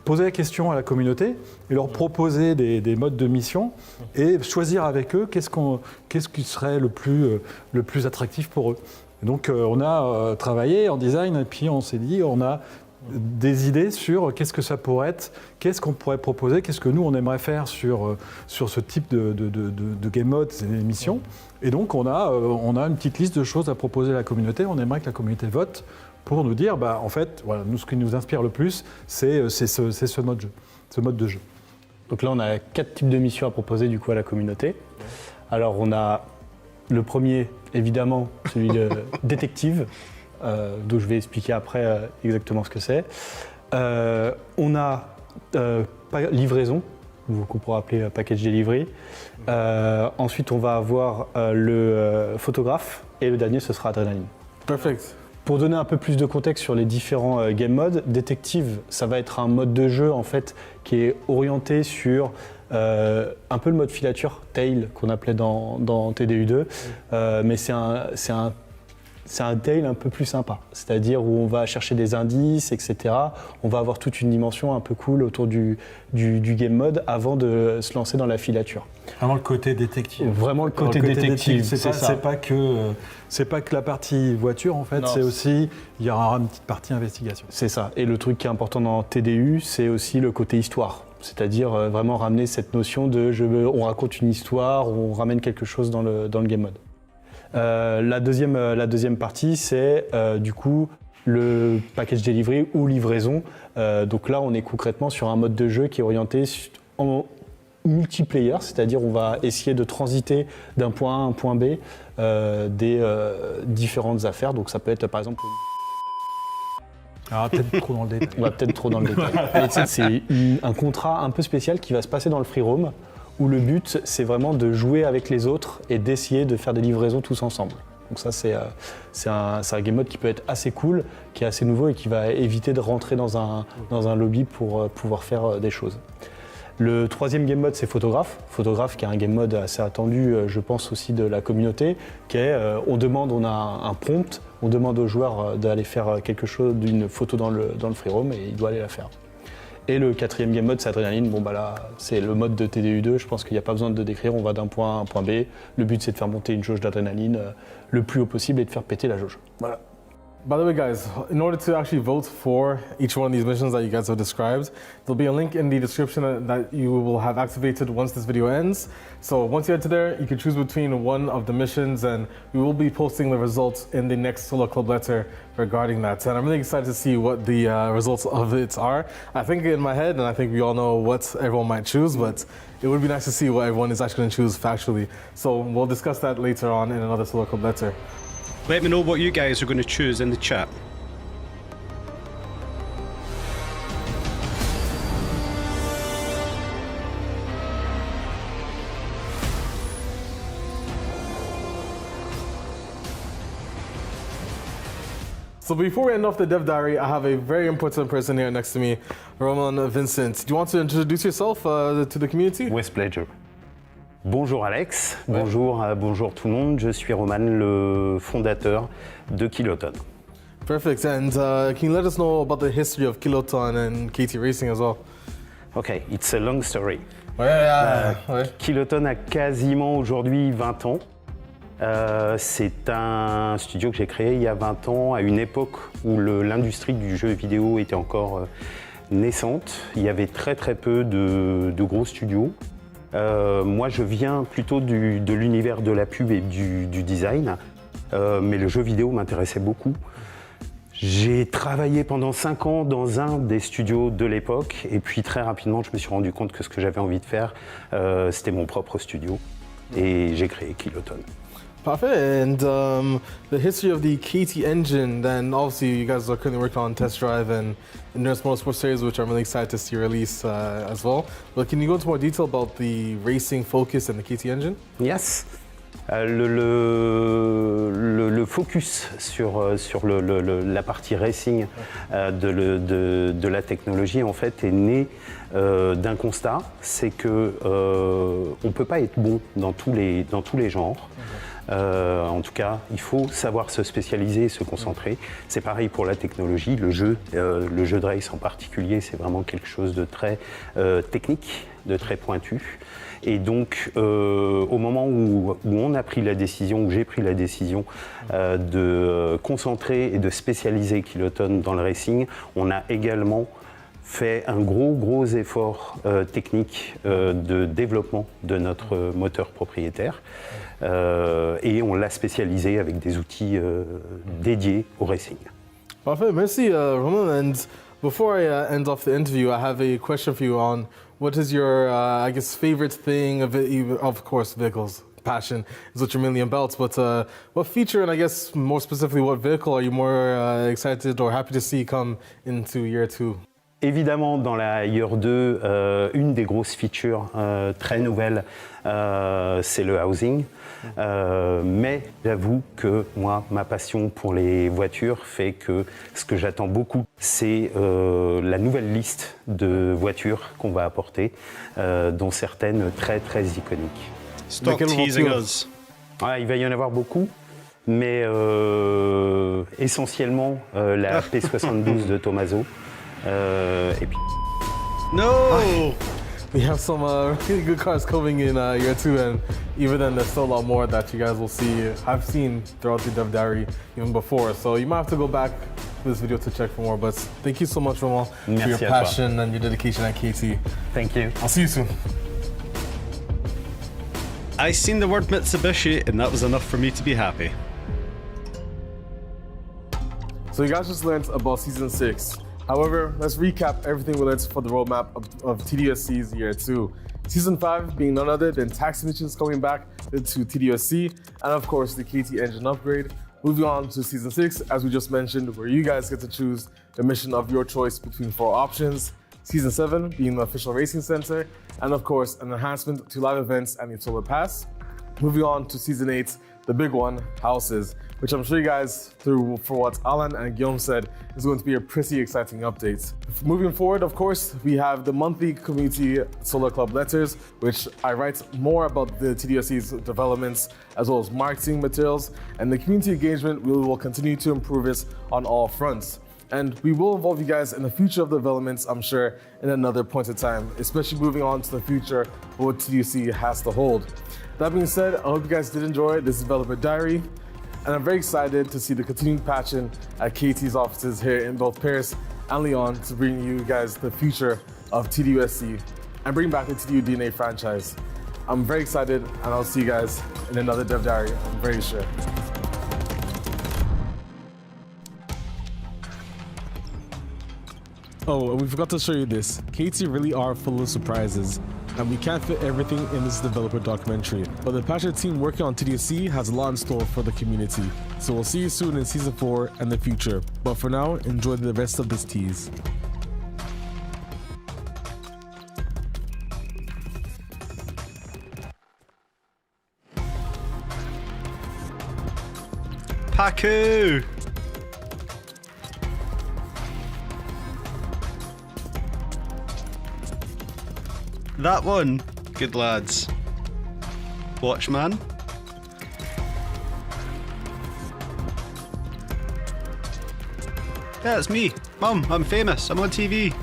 poser la question à la communauté et leur proposer des modes de mission et choisir avec eux qu'est-ce qui serait le plus attractif pour eux. Et donc on a travaillé en design et puis on s'est dit on a des idées sur qu'est-ce que ça pourrait être, qu'est-ce qu'on pourrait proposer, qu'est-ce que nous on aimerait faire sur ce type de game mode, ces émissions. Et donc on a une petite liste de choses à proposer à la communauté. On aimerait que la communauté vote pour nous dire, en fait, voilà, nous, ce qui nous inspire le plus, c'est ce mode de jeu. Donc là, on a 4 types de missions à proposer du coup à la communauté. Alors on a le premier, évidemment, celui de détective, dont je vais expliquer après exactement ce que c'est. On a livraison, qu'on pourra appeler package delivery. Ensuite, on va avoir le photographe et le dernier, ce sera adrénaline. Perfect. Pour donner un peu plus de contexte sur les différents game modes, détective, ça va être un mode de jeu en fait qui est orienté sur un peu le mode filature, tail, qu'on appelait dans TDU2, mais c'est un tail un peu plus sympa, c'est-à-dire où on va chercher des indices, etc. On va avoir toute une dimension un peu cool autour du game mode avant de se lancer dans la filature. Vraiment le côté détective. Vraiment le côté détective, c'est ça. C'est pas que la partie voiture en fait, c'est aussi, il y aura une petite partie investigation. C'est ça. Et le truc qui est important dans TDU, c'est aussi le côté histoire. C'est-à-dire vraiment ramener cette notion de on raconte une histoire, on ramène quelque chose dans le game mode. La deuxième partie, c'est du coup le package delivery ou livraison. Donc là, on est concrètement sur un mode de jeu qui est orienté en multiplayer, c'est-à-dire on va essayer de transiter d'un point A à un point B des différentes affaires. Donc ça peut être par exemple... Alors peut-être trop dans le détail. On va peut-être trop dans le détail. Mais c'est un contrat un peu spécial qui va se passer dans le free roam, où le but, c'est vraiment de jouer avec les autres et d'essayer de faire des livraisons tous ensemble. Donc ça, c'est un game mode qui peut être assez cool, qui est assez nouveau et qui va éviter de rentrer dans un lobby pour pouvoir faire des choses. Le troisième game mode, c'est photographe. Photographe qui est un game mode assez attendu, je pense aussi de la communauté, qui est, on a un prompt, on demande au joueur d'aller faire quelque chose, d'une photo dans le free roam et il doit aller la faire. Et le quatrième game mode, c'est Adrénaline. Bon, bah là, c'est le mode de TDU2. Je pense qu'il n'y a pas besoin de décrire. On va d'un point A à un point B. Le but, c'est de faire monter une jauge d'adrénaline le plus haut possible et de faire péter la jauge. Voilà. By the way, guys, in order to actually vote for each one of these missions that you guys have described, there'll be a link in the description that you will have activated once this video ends. So once you head to there, you can choose between one of the missions, and we will be posting the results in the next Solo Club letter regarding that. And I'm really excited to see what the results of it are. I think in my head, and I think we all know what everyone might choose, but it would be nice to see what everyone is actually going to choose factually. So we'll discuss that later on in another Solo Club letter. Let me know what you guys are going to choose in the chat. So before we end off the dev diary, I have a very important person here next to me, Roman Vincent. Do you want to introduce yourself to the community? With pleasure. Bonjour Alex, bonjour tout le monde, je suis Roman, le fondateur de Kiloton. Perfect, and can you let us know about the history of Kiloton and KT Racing as well? Ok, it's a long story. Ouais. Kiloton a quasiment aujourd'hui 20 ans. C'est un studio que j'ai créé il y a 20 ans, à une époque où l'industrie du jeu vidéo était encore naissante. Il y avait très peu de gros studios. Moi, je viens plutôt de l'univers de la pub et du design, mais le jeu vidéo m'intéressait beaucoup. J'ai travaillé pendant 5 ans dans un des studios de l'époque, et puis très rapidement, je me suis rendu compte que ce que j'avais envie de faire, c'était mon propre studio, et j'ai créé Kiloton. Parfait, and the history of the KT engine, then obviously you guys are currently working on Test Drive and Endurance Motorsport Series, which I'm really excited to see release as well. But can you go into more detail about the racing focus and the KT engine? Yes. Le focus sur la partie racing de la technologie en fait est né d'un constat, c'est que on peut pas être bon dans tous les genres. En tout cas, il faut savoir se spécialiser et se concentrer. C'est pareil pour la technologie, le jeu de race en particulier, c'est vraiment quelque chose de très technique, de très pointu. Et donc, au moment où on a pris la décision, où j'ai pris la décision de concentrer et de spécialiser Kiloton dans le racing, on a également fait un gros effort technique de développement de notre moteur propriétaire. Et on l'a spécialisé avec des outils dédiés au racing. Parfait, merci Roman. And before I end off the interview, I have a question for you on what is your, I guess, favorite thing of course, vehicles. Passion is what you're mainly about, but what feature and I guess more specifically what vehicle are you more excited or happy to see come into year 2? Évidemment, dans la Year 2, une des grosses features très nouvelles, c'est le housing. Mais j'avoue que moi, ma passion pour les voitures fait que ce que j'attends beaucoup, c'est la nouvelle liste de voitures qu'on va apporter, dont certaines très très iconiques. Stop teasing us. Ouais, il va y en avoir beaucoup, mais essentiellement la P72 de Tommaso. Et puis... No! We have some really good cars coming in year 2, and even then there's still a lot more that you guys will see. I've seen throughout the Dev Diary even before, so you might have to go back to this video to check for more. But thank you so much, Romain, for your passion and your dedication at KT. Thank you. I'll see you soon. I seen the word Mitsubishi, and that was enough for me to be happy. So you guys just learned about Season 6. However, let's recap everything we learned for the roadmap of TDSC's Year 2. Season 5 being none other than taxi missions coming back to TDSC, and of course the KT engine upgrade. Moving on to Season 6, as we just mentioned, where you guys get to choose the mission of your choice between 4 options. Season 7 being the official racing center, and of course an enhancement to live events and the Solar Pass. Moving on to Season 8, the big one, houses, which I'm sure you guys, through for what Alan and Guillaume said, is going to be a pretty exciting update. Moving forward, of course, we have the monthly community Solar Club letters, which I write more about the TDSC's developments as well as marketing materials, and the community engagement, we will continue to improve this on all fronts. And we will involve you guys in the future of developments, I'm sure, in another point of time, especially moving on to the future of what TDC has to hold. That being said, I hope you guys did enjoy this developer diary, and I'm very excited to see the continued passion at KT's offices here in both Paris and Lyon to bring you guys the future of TDUSC and bring back the TDU DNA franchise. I'm very excited, and I'll see you guys in another Dev Diary, I'm very sure. Oh, and we forgot to show you this. KT really are full of surprises, and we can't fit everything in this developer documentary. But the passionate team working on TDSC has a lot in store for the community. So we'll see you soon in Season 4 and the future. But for now, enjoy the rest of this tease. Paku! That one. Good lads. Watchman. Yeah, it's me. Mum, I'm famous. I'm on TV.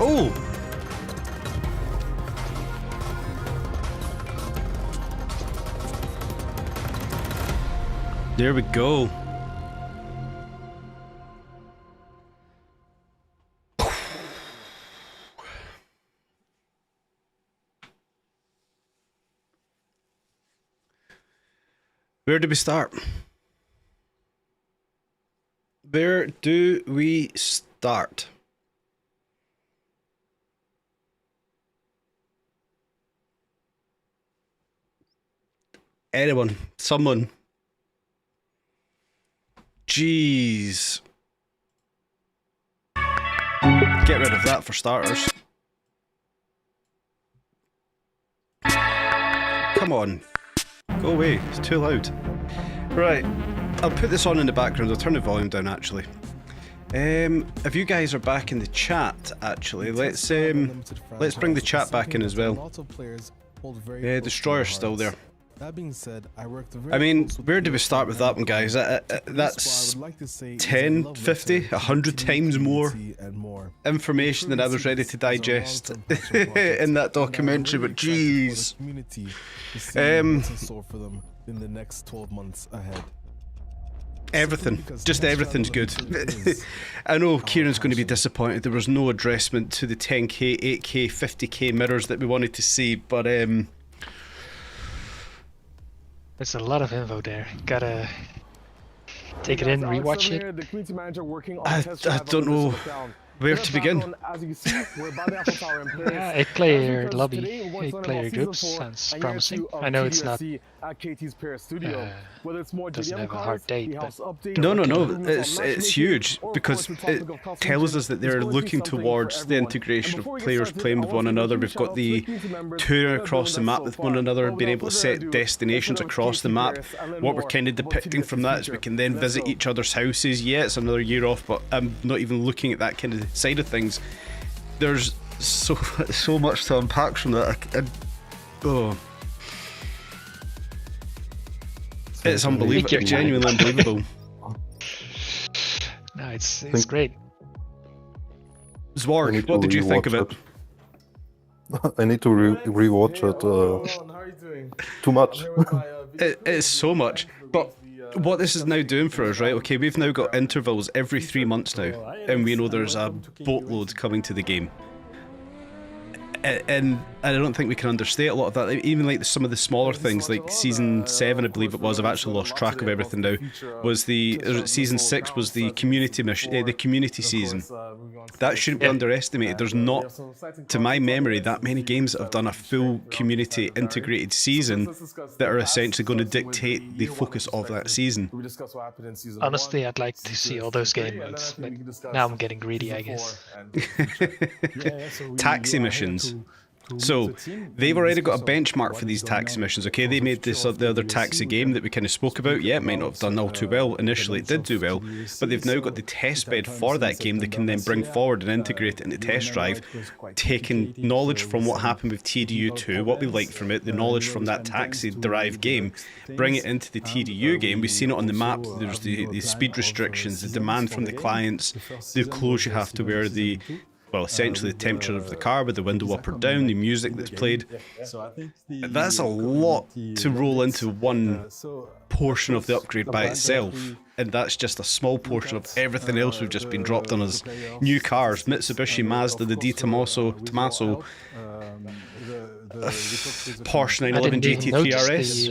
Oh! There we go. Where do we start? Where do we start? Anyone, someone. Jeez. Get rid of that for starters. Come on. Go away, it's too loud. Right, I'll put this on in the background. I'll turn the volume down actually. If you guys are back in the chat actually, let's bring the chat back in as well. Destroyer's still there. That being said, I mean, where do we start with that one, guys? That's 10, 50, 100 times more information than I was ready to digest in that documentary, but jeez. Everything, just everything's good. I know Kieran's going to be disappointed there was no addressment to the 10K, 8K, 50K mirrors that we wanted to see, but there's a lot of info there. Gotta Take it in, rewatch it. The community manager working on I test drive don't of the know Missile Crown. where to begin. As you can see, we're by the Eiffel Tower in Paris. Yeah, 8-player Because lobby, today we're going to learn 8-player about groups Season 4 sounds and Year promising. 2 of I know it's not TDRC at KT's Paris studio. Whether it's more doesn't JDM have a cars, hard date, he but helps update No, or no, no. improvements on It's matchmaking, huge or of because course, the it topic of custom tells us engine. that they're It's going to be looking something towards for the everyone. integration And of before we get players started, playing I with want one to give a another. huge We've shout got out the to community members touring that have across the joined us map so with far. one another, Well, being without able to further set ado, destinations let's across the KT map. Paris and learn What we're more kind of about depicting TDRC's from that is we future. can then Let's visit go. each other's houses. Yeah, it's another year off, but I'm not even looking at that kind of side of things. There's so much to unpack from that. Oh. It's unbelievable, Take your time. genuinely unbelievable. No, it's great. Zwarg, what did you think of it? I need to rewatch it. Too much. It's so much, but what this is now doing for us, right? Okay, we've now got intervals every 3 months now, and we know there's a boatload coming to the game. And I don't think we can understate a lot of that. Even like some of the smaller things, like season 7, I believe it was. I've actually lost track of everything now. Was season 6 was the community mission, the community season. That shouldn't be underestimated. There's not, to my memory, that many games that have done a full community integrated season that are essentially going to dictate the focus of that season. Honestly, I'd like to see all those game modes, but now I'm getting greedy, I guess. Taxi missions. So they've already got a benchmark for these taxi missions. Okay, they made this the other taxi game that we kind of spoke about. Yeah, it might not have done all too well initially. It did do well, but they've now got the test bed for that game. They can then bring forward and integrate it into test drive, taking knowledge from what happened with TDU2, what we liked from it, the knowledge from that taxi derived game, bring it into the TDU game. We've seen it on the map. There's the speed restrictions, the demand from the clients, the clothes you have to wear, well, essentially the temperature of the car with the window up or down, the music that's played. That's a lot to roll into one portion of the upgrade by itself, and that's just a small portion of everything else we've just been dropped on us. New cars, Mitsubishi, Mazda, the D Tommaso, Porsche 911 GT3 RS.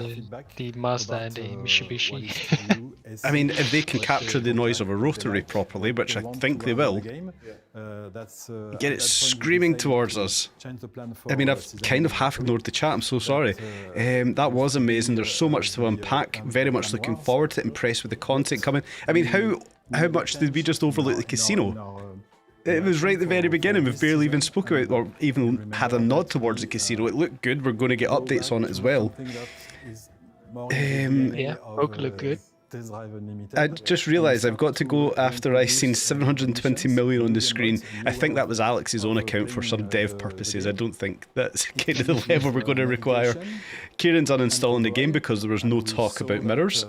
The Mazda and the Mitsubishi. I mean, if they can capture the noise of a rotary properly, which I think they will, get it screaming towards us. I mean, I've kind of half ignored the chat, I'm so sorry. That was amazing. There's so much to unpack. Very much looking forward to it, impressed with the content coming. I mean, how much did we just overlook the casino? It was right at the very beginning. We've barely even spoke about or even had a nod towards the casino. It looked good. We're going to get updates on it as well. Yeah, both look good. I just realised I've got to go after I seen 720 million on the screen. I think that was Alex's own account for some dev purposes. I don't think that's kind of the level we're going to require. Kieran's uninstalling the game because there was no talk about mirrors.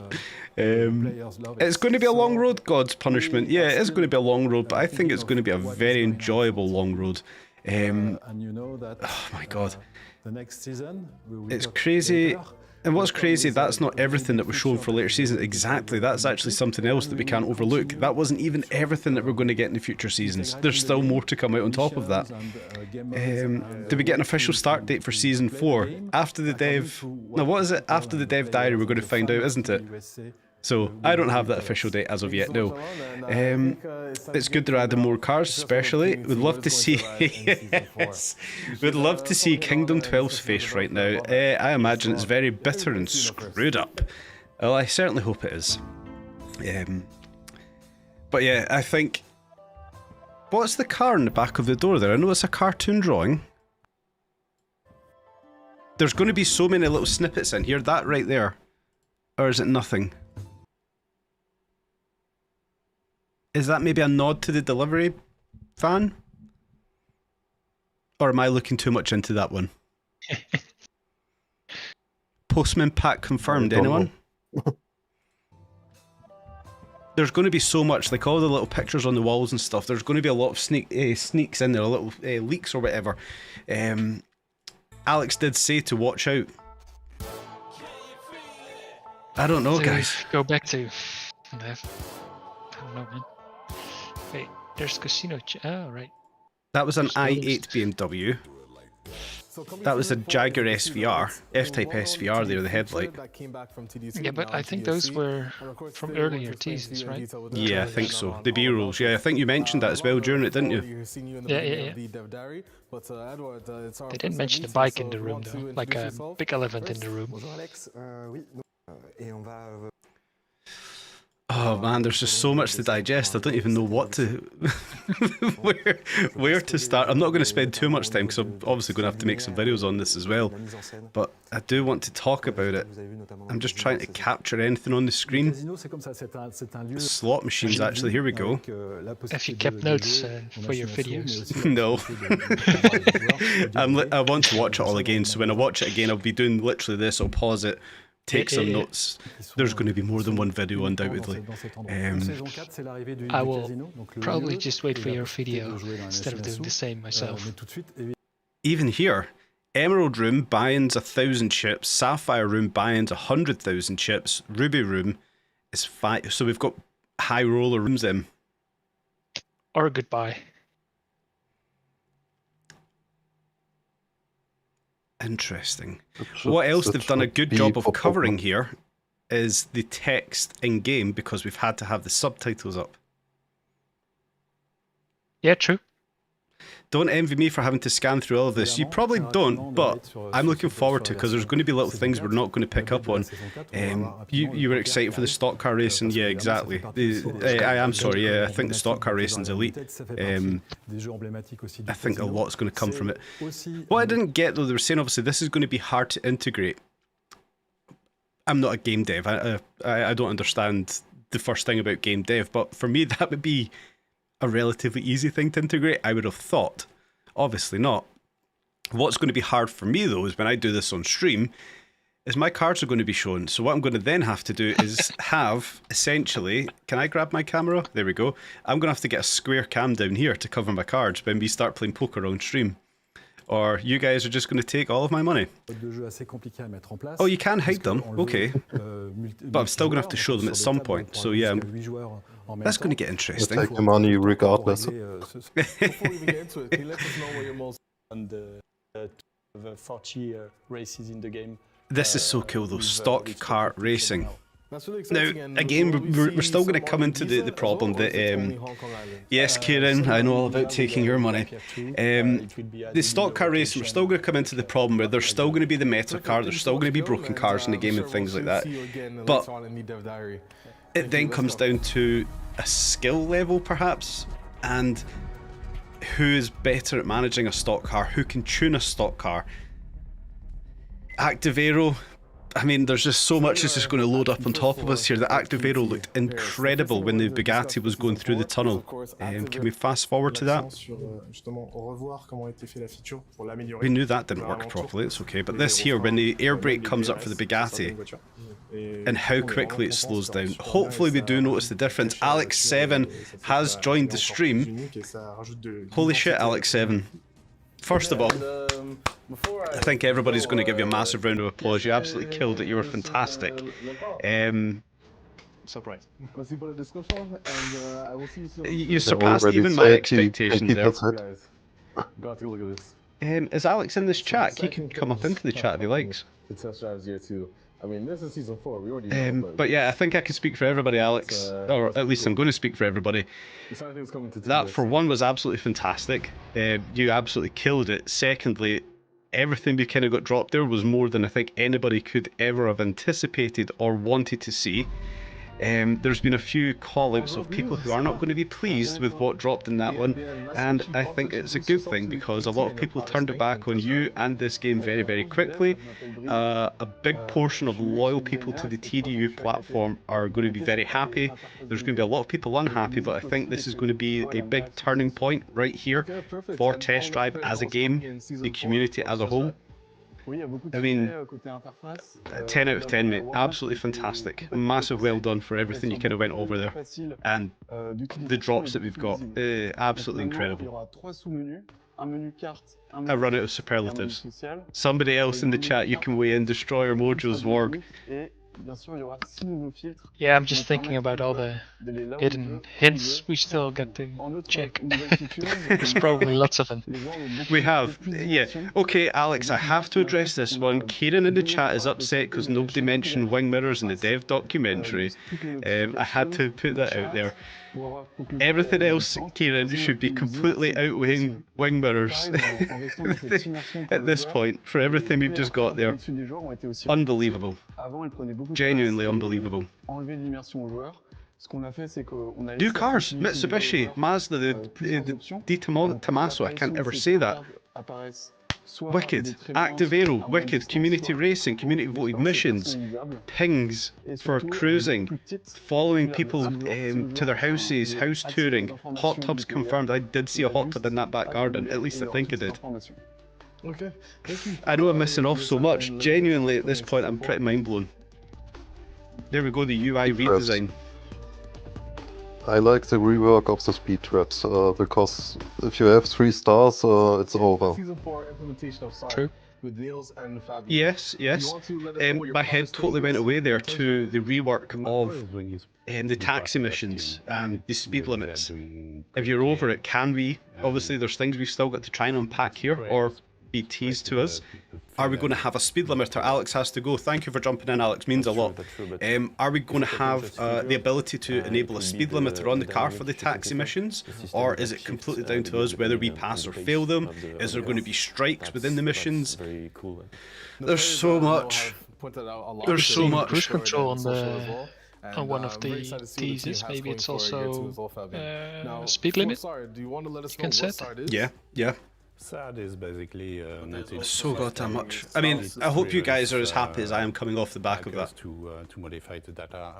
It's going to be a long road, God's punishment. Yeah, it is going to be a long road, but I think it's going to be a very enjoyable long road. Oh my God. It's crazy. And what's crazy, that's not everything that was shown for later seasons. Exactly, that's actually something else that we can't overlook. That wasn't even everything that we're going to get in the future seasons. There's still more to come out on top of that. Did we get an official start date for season 4? After the dev... No, what is it? After the dev diary we're going to find out, isn't it? So, I don't have that official date as of yet, no. It's good they're adding more cars, especially. We'd love to see... yes. We'd love to see Kingdom 12's face right now. I imagine it's very bitter and screwed up. Well, I certainly hope it is. But yeah, I think... What's the car in the back of the door there? I know it's a cartoon drawing. There's going to be so many little snippets in here. That right there. Or is it nothing? Is that maybe a nod to the delivery van? Or am I looking too much into that one? Postman pack confirmed, anyone? There's going to be so much, like all the little pictures on the walls and stuff. There's going to be a lot of sneaks in there, little leaks or whatever. Alex did say to watch out. I don't know, guys. Go back to... I don't know, man. Wait, there's casino... Oh, right. That was an i8 BMW. That was a Jagger SVR, F-Type SVR there, the headlight. Yeah, but I think those were from earlier teasers, right? Yeah, I think so. The B-rolls. Yeah, I think you mentioned that as well during it, didn't you? Yeah. They didn't mention a bike in the room though, like a big elephant in the room. Oh man, there's just so much to digest. I don't even know what to, where to start. I'm not going to spend too much time because I'm obviously going to have to make some videos on this as well. But I do want to talk about it. I'm just trying to capture anything on the screen. The slot machines, actually. Here we go. Have you kept notes for your videos? No. I want to watch it all again. So when I watch it again, I'll be doing literally this. I'll pause it. Take some notes. There's going to be more than one video, undoubtedly. I will probably just wait for your video instead of doing the same myself. Even here, Emerald Room buy-ins 1,000 chips, Sapphire Room buy-ins 100,000 chips, Ruby Room is 5. So we've got high roller rooms in. Or a goodbye. Interesting. What else they've done a good job of covering here is the text in game because we've had to have the subtitles up. Yeah, true. Don't envy me for having to scan through all of this. You probably don't, but I'm looking forward to it because there's going to be little things we're not going to pick up on. You were excited for the stock car racing? Yeah, exactly. I am sorry, yeah, I think the stock car racing's elite. I think a lot's going to come from it. What I didn't get though, they were saying obviously this is going to be hard to integrate. I'm not a game dev. I don't understand the first thing about game dev, but for me that would be a relatively easy thing to integrate, I would have thought. Obviously not. What's going to be hard for me though is when I do this on stream, is my cards are going to be shown. So what I'm going to then have to do is have, essentially, can I grab my camera? There we go. I'm going to have to get a square cam down here to cover my cards when we start playing poker on stream. Or you guys are just going to take all of my money. Oh, you can hide them? Okay. But I'm still going to have to show them at some point. So yeah, that's going to get interesting. You take the money regardless. And the 40 races in the game. This is so cool though, stock car racing. Now, again, we're still going to come into the problem that, yes, Kieran, I know all about taking your money. The stock car racing, we're still going to come into the problem where there's still going to be the meta car, there's still going to be broken cars in the game and things like that. But it then comes down to a skill level, perhaps, and who is better at managing a stock car, who can tune a stock car. Active Aero, I mean, there's just so much that's just going to load up on top of us here. The Active Aero looked incredible when the Bugatti was going through the tunnel. Can we fast forward to that? We knew that didn't work properly, it's okay. But this here, when the air brake comes up for the Bugatti, and how quickly it slows down. Hopefully we do notice the difference. Alex7 has joined the stream. Holy shit, Alex7. First of all, I think everybody's going to give you a massive round of applause. You absolutely killed it. You were fantastic. Surprise. You surpassed even my expectations there. Got to look at this. Is Alex in this chat? He can come up into the chat if he likes. The test drive's here too. I mean, this is season 4. We already know. But yeah, I think I can speak for everybody, Alex. Or at least I'm going to speak for everybody. That, for one, was absolutely fantastic. You absolutely killed it. Secondly, everything we kind of got dropped there was more than I think anybody could ever have anticipated or wanted to see. There's been a few call-outs of people who are not going to be pleased with what dropped in that one, and I think it's a good thing because a lot of people turned it back on you and this game very, very quickly. A big portion of loyal people to the TDU platform are going to be very happy. There's going to be a lot of people unhappy, but I think this is going to be a big turning point right here for Test Drive as a game, the community as a whole. I mean, 10 out of 10, mate. Absolutely fantastic. Massive well done for everything you kind of went over there. And the drops that we've got, absolutely incredible. I run out of superlatives. Somebody else in the chat, you can weigh in. Destroyer Mojo's Warg. bien sûr, il y aura 6 nouveaux filtres. Yeah, I'm just thinking about all the hidden hints we still got to check. There's probably lots of them. We have, yeah. Okay, Alex, I have to address this one. Kieran in the chat is upset because nobody mentioned wing mirrors in the dev documentary. I had to put that out there. Everything else, Kieran, should be completely outweighing wing mirrors at this point for everything we've just got there. Unbelievable. Genuinely unbelievable. New cars, Mitsubishi, Mazda, the Tommaso, I can't ever say that. Wicked, active aero, wicked, community racing, community voted missions, pings for cruising, following people to their houses, house touring, hot tubs confirmed. I did see a hot tub in that back garden, at least I think I did. Okay, thank you. I know I'm missing off so much. Genuinely, at this point, I'm pretty mind blown. There we go, the UI redesign. I like the rework of the speed traps because if you have 3 stars, it's over. Season 4 implementation of SARD with Niels and Fabio. Yes, yes. My head totally went away there to the rework of the taxi missions and the speed limits. If you're over it, can we? Obviously, there's things we've still got to try and unpack here or be teased to us. Are we going to have a speed limiter? Alex has to go. Thank you for jumping in, Alex. Means a lot. Are we going to have the ability to enable a speed limiter on the car for the taxi missions? Or is it completely down to us whether we pass or fail them? Is there going to be strikes within the missions? There's so much. There's so much. Cruise control on the on one of the teasers. Maybe it's also speed limit you can set. Yeah, yeah. SARD is basically so goddamn much. I mean, I hope you guys are as happy as I am coming off the back of that. To modify the data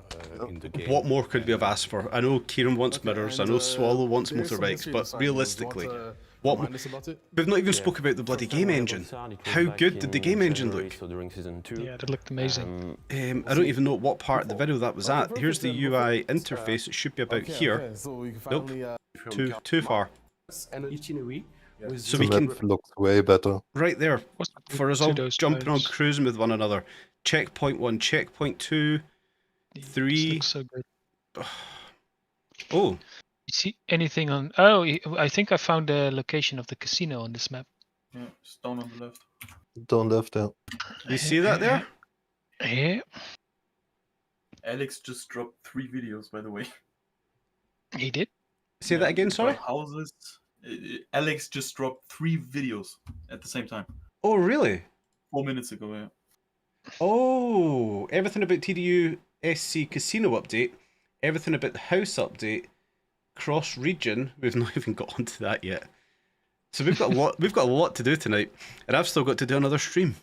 in the game. What more could we have asked for? I know Kieran wants mirrors, I know Swallow wants motorbikes, but realistically, what we've not even spoke about the bloody game engine. How good did the game engine look? Yeah, it looked amazing. I don't even know what part of the video that was at. Here's the UI interface. It should be about here. Nope, too far. So we can looks way better. Right there for us all jumping on cruising with one another. Checkpoint 1, checkpoint 2, 3. So good. Oh. You see anything on? Oh, I think I found the location of the casino on this map. Yeah, it's down on the left. Down left, yeah. You see that there? Yeah. Alex just dropped 3 videos, by the way. He did? Say that again, sorry? Houses. Alex just dropped 3 videos at the same time. Oh, really? 4 minutes ago, yeah. Oh, everything about TDU SC Casino update, everything about the house update, cross region. We've not even got onto that yet. So we've got a lot. We've got a lot to do tonight, and I've still got to do another stream.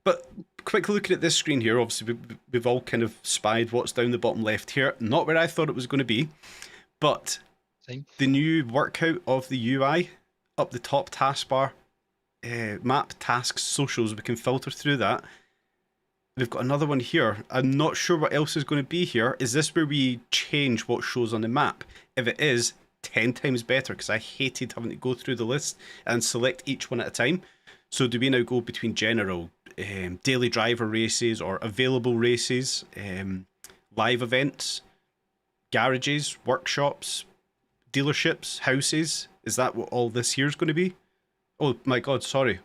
But quickly looking at this screen here, obviously we've all kind of spied what's down the bottom left here. Not where I thought it was going to be, but the new workout of the UI up the top taskbar, map, tasks, socials, we can filter through that. We've got another one here. I'm not sure what else is going to be here. Is this where we change what shows on the map? If it is, 10 times better, because I hated having to go through the list and select each one at a time. So do we now go between general, daily driver races or available races, live events, garages, workshops, dealerships, houses? Is that what all this here is going to be? Oh my god, sorry.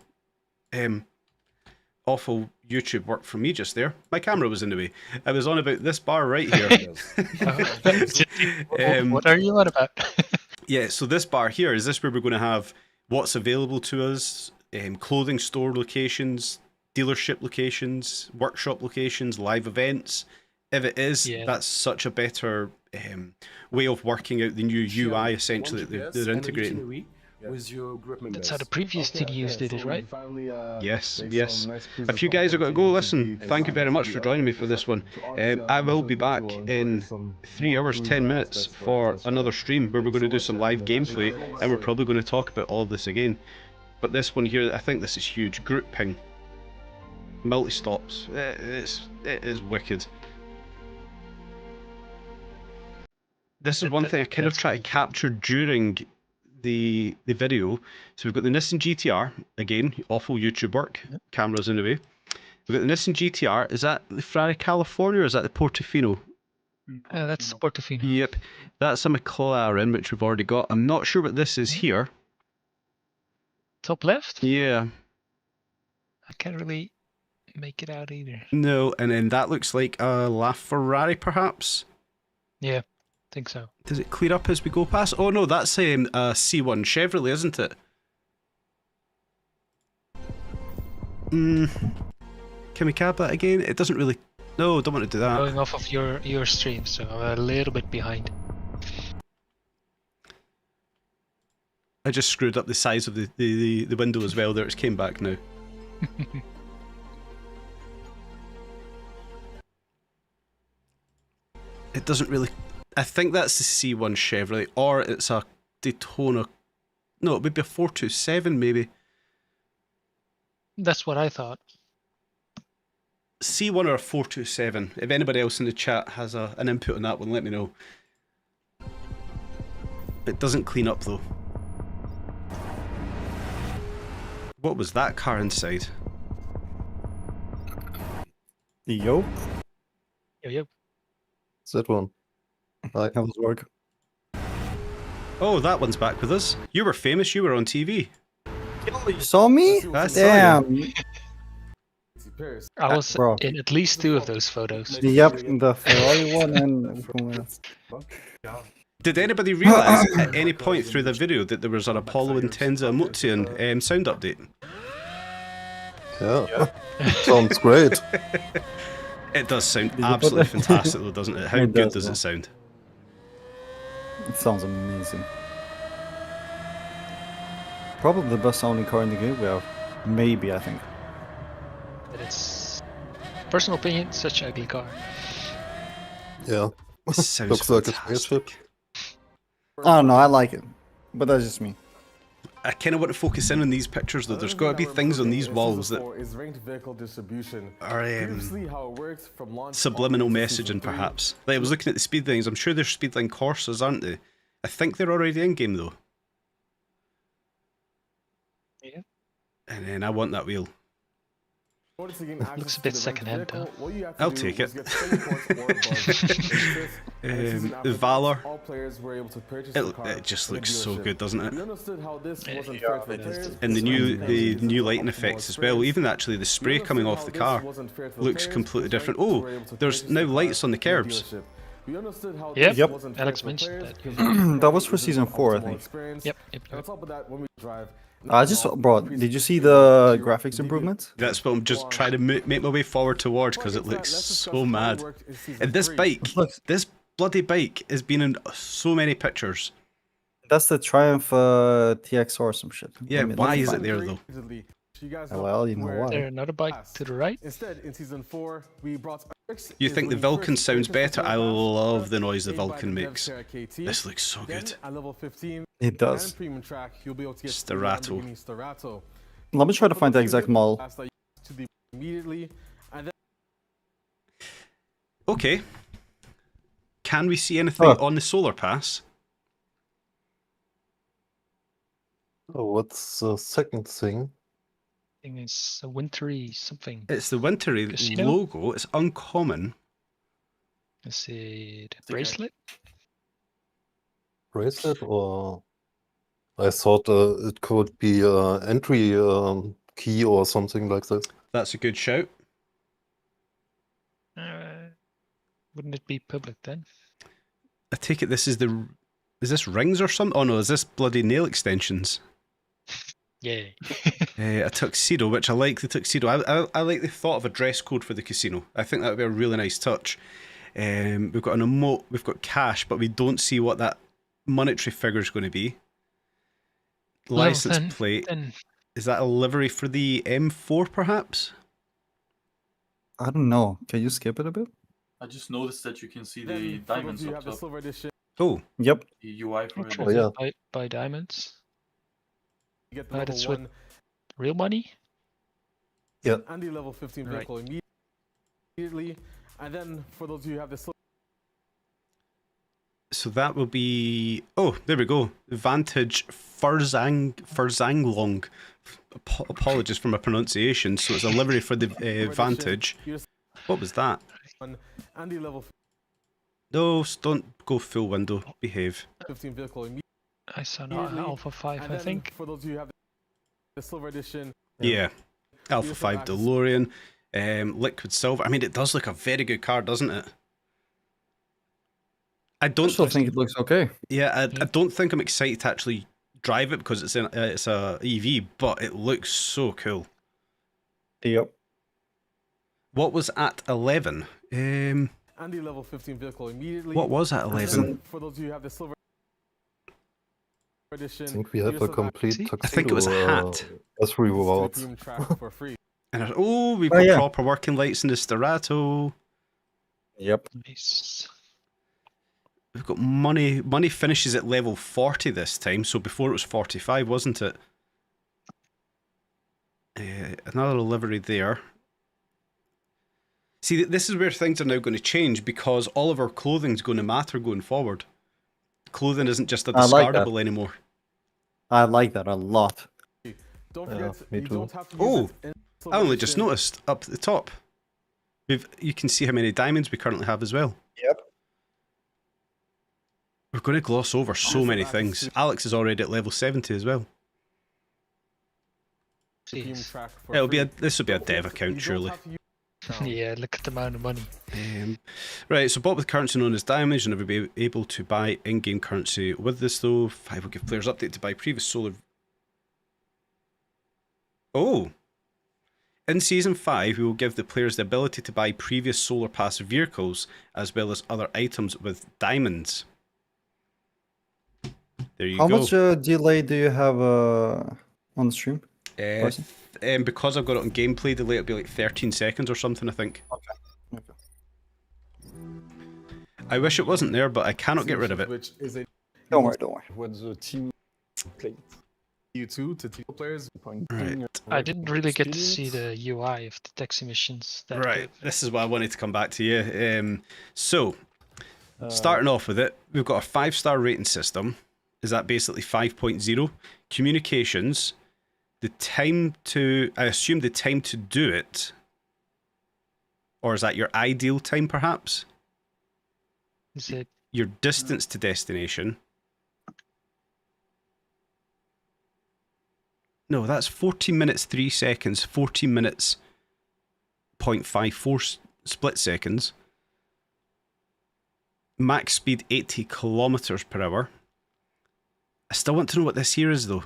Awful YouTube work from me just there. My camera was in the way. I was on about this bar right here. What are you on about? Yeah, so this bar here, is this where we're going to have what's available to us? Clothing store locations, dealership locations, workshop locations, live events. If it is, that's such a better way of working out the new UI, essentially, that they're integrating. With your group members. That's how the previous TDUs did it, right? Yes, yes. A few guys have got to go. Listen, thank you very much for joining me for this one. I will be back in 3 hours, 10 minutes for another stream where we're going to do some live gameplay, and we're probably going to talk about all this again. But this one here, I think this is huge. Group ping. Multi-stops. It is wicked. This is one thing I kind of try to capture during the video. So we've got the Nissan GTR, again, awful YouTube work, cameras in the way. We've got the Nissan GTR. Is that the Ferrari California or is that the Portofino? That's Portofino. Yep. That's a McLaren, which we've already got. I'm not sure what this is here. Top left? Yeah. I can't really make it out either. No, and then that looks like a LaFerrari, perhaps? Yeah, think so. Does it clear up as we go past? Oh no, that's a C1 Chevrolet, isn't it? Can we cab that again? It doesn't really... No, don't want to do that. Going off of your stream, so I'm a little bit behind. I just screwed up the size of the window as well there. It's came back now. It doesn't really... I think that's the C1 Chevrolet, or it's a Daytona... No, it would be a 427 maybe. That's what I thought. C1 or a 427. If anybody else in the chat has an input on that one, let me know. It doesn't clean up though. What was that car inside? Yo. Yo. It's that one. Hi. How does it work? Oh, that one's back with us. You were famous, you were on TV. Oh, you saw me? I saw Damn. you. I was Bro. in at least 2 of those photos. Yep, the Ferrari one and... Did anybody realise at any point through the video that there was an Apollo Intenza Emotion sound update? Yeah. Sounds great. It does sound absolutely fantastic though, doesn't it? How It good does, does yeah. it sound? It sounds amazing. Probably the best sounding car in the game we have. Maybe, I think. But it's, personal opinion, such an ugly car. Yeah. Sounds Looks like a fantastic. spaceship. I don't know, I like it. But that's just me. I kind of want to focus in on these pictures though. There's got to be things on these walls that Is ranked vehicle distribution. are Previously, how it works from launch subliminal all the way to season messaging, 3. perhaps. Like, I was looking at the speed lines. I'm sure they're speedline Corsas, aren't they? I think they're already in game though. Yeah. And then I want that wheel. In order to gain access Looks a to bit the secondhand, ranked vehicle, though. what you have to I'll do take was it. get 20 points or above. And season The after that, Valor. all players were able to purchase the car It just from the looks so dealership. good, doesn't it? We understood how this wasn't Yeah, fair to the it is. players. And the This new was the optimal new lighting effects as well. Even actually the spray coming off the car looks completely different. Oh, there's now lights on the curbs. We understood how Yep. this Yep. wasn't fair Alex to the mentioned players that. because That was for season 4, I optimal think. experience. Yep. And on top of that, when we drive, I just, bro, did you see the graphics improvement? That's what I'm just trying to make my way forward towards because it looks so mad. And this bike, this bloody bike has been in so many pictures. That's the Triumph TX or some shit. Yeah, I mean, why that's is it fine. there though? Well, you know Is why. there another bike to the right? Instead, in season 4, we brought You think the Vulcan sounds better? I love the noise the Vulcan makes. This looks so good. At level 15, It does. and premium track, you'll be able to get Starato. Lamborghini Starato. Let me try to find the exact model. To the immediately, and then Okay. Can we see anything on the solar pass? Oh, what's the second thing? I think it's a wintry something. It's the wintry Casino? logo. It's uncommon. Is it a bracelet? Bracelet or... I thought it could be entry key or something like this. That's a good shout. Wouldn't it be public then? I take it this is the... Is this rings or something? Oh no, is this bloody nail extensions? Yeah. A tuxedo, which I like the tuxedo. I like the thought of a dress code for the casino. I think that would be a really nice touch. We've got an emote, we've got cash, but we don't see what that monetary figure is going to be. License plate. Is that a livery for the M4 perhaps? I don't know. Can you skip it a bit? I just noticed that you can see the diamonds up top. Oh. Yep. The UI for it. Oh, yeah. Buy diamonds. you get the Buy level this with 1 real money? Yeah. and the level 15 Right. vehicle immediately. And then for those of you who have this So that will be... Oh, there we go. Vantage Furzanglong. Apologies for my pronunciation. So it's a livery for the Vantage. What was that? Andy level No, don't go full window. Behave. 15 vehicle I saw now Alpha 5, I think. For those of you who have the silver edition. Yeah. Alpha 5 DeLorean. Liquid silver. I mean, it does look a very good car, doesn't it? I still think it looks okay. Yeah, I don't think I'm excited to actually drive it because it's a EV, but it looks so cool. Yep. What was at 11? Andy level 15 vehicle immediately. What was at 11? For those of you who have the silver edition. I think we have a complete tuxedo. I think it was a hat. As rewards. For free. And we've got proper working lights in the Sterato. Yep. Nice. We've got money. Money finishes at level 40 this time, so before it was 45, wasn't it? Another livery there. See, this is where things are now going to change because all of our clothing's going to matter going forward. Clothing isn't just a discardable anymore. I like that a lot. Don't forget, me too. I only just noticed up at the top. You can see how many diamonds we currently have as well. Yep. We're going to gloss over so many things. Alex is already at level 70 as well. This will be a dev account, surely. Yeah, look at the amount of money. Right, so bought with currency known as diamonds, you'll never be able to buy in-game currency with this though. 5 will give players update to buy previous solar... Oh! In Season 5, we will give the players the ability to buy previous solar pass vehicles, as well as other items with diamonds. There you go. How much delay do you have on the stream? Because I've got it on gameplay delay, it'll be like 13 seconds or something, I think. Okay. I wish it wasn't there, but I cannot get rid of it. Don't worry. What's the team plate? U2 to team players. Right. I didn't really get to see the UI of the taxi missions. Right, this is why I wanted to come back to you. So, starting off with it, we've got a 5-star rating system. Is that basically 5.0? Communications, the time to, I assume the time to do it, or is that your ideal time perhaps? Is it your distance to destination? No, that's 14 minutes 3 seconds, 14 minutes 0.54 split seconds. Max speed 80 kilometers per hour. I still want to know what this here is though.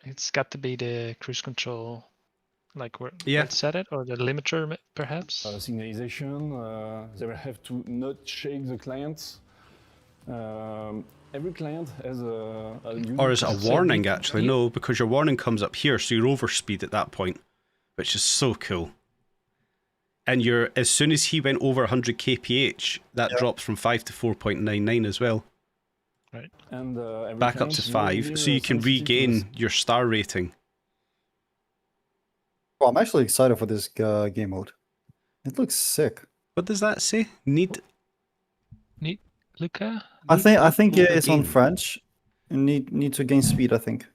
It's got to be the cruise control, like where Yeah. it set it, or the limiter perhaps. Signalization. They will have to not shake the clients. Every client has a Or is it a unique warning setting. actually? No, because your warning comes up here, so you're over speed at that point, which is so cool. And you're, as soon as he went over 100 kph, that drops from 5 to 4.99 as well. Right. And every Back up to client 5, will so you can sensitive to regain your star rating. Well, I'm actually excited for this game mode. It looks sick. What does that say? Need Luca? I think to it's on gain. French. You need to gain speed, I think.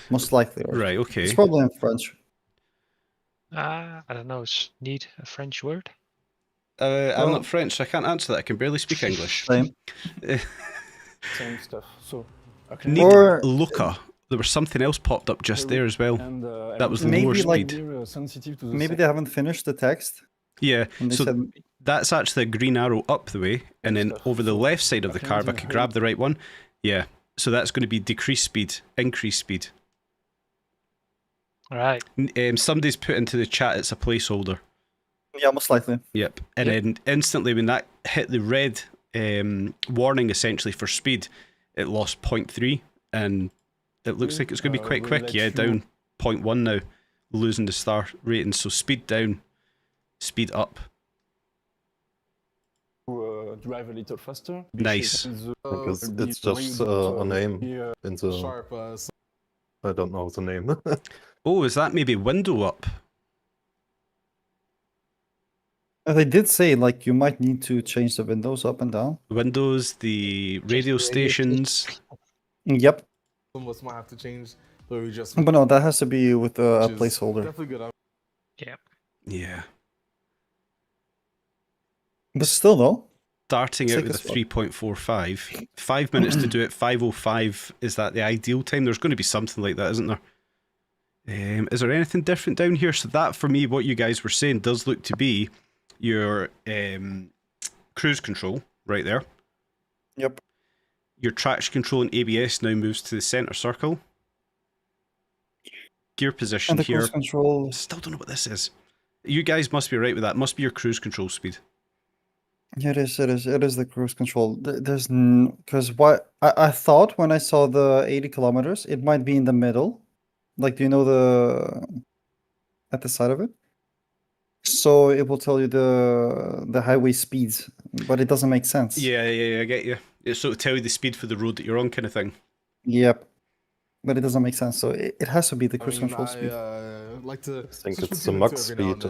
Most likely. Or Right, okay. It's probably in French. I don't know. Need a French word? I'm not French, so I can't answer that. I can barely speak English. Same. Same stuff. So, Need Or- Luca. There was something else popped up just there as well. And, That was Maybe lower like- speed. sensitive to the Maybe they haven't finished the text. Yeah, And they so said that's actually a green arrow up the way, and then over the left side of the car, if I could grab the right one, yeah. So that's going to be decrease speed, increase speed. Right. Somebody's put into the chat it's a placeholder. Yeah, most likely. Yep. And then instantly when that hit the red warning essentially for speed, it lost 0.3, and it looks like it's going to be quite we'll quick. let Yeah, you- down 0.1 now, losing the star rating. So speed down, speed up. drive a little faster. Nice. Because it's just a name in the... Sharp. I don't know the name. Oh, is that maybe window up? They did say like you might need to change the windows up and down. Windows, the radio stations. Yep. Some of us might have to change, but we just. But no, that has to be with a which is placeholder. Definitely good. Yeah. Yeah. But still, though. Starting it's out like with a a 3.45. 5 minutes to do it, 5:05. Is that the ideal time? There's going to be something like that, isn't there? Is there anything different down here? So that, for me, what you guys were saying does look to be your cruise control right there. Yep. Your traction control and ABS now moves to the center circle. Gear position And the here. cruise control. Still don't know what this is. You guys must be right with that. Must be your cruise control speed. Yeah, it is. It is the cruise control. There's because what I thought when I saw the 80 kilometers, it might be in the middle. Like, do you know at the side of it? So it will tell you the highway speeds, but it doesn't make sense. Yeah, I get you. It sort of tell you the speed for the road that you're on, kind of thing. Yep. But it doesn't make sense. So it has to be the cruise control speed. Like to I think it's the max speed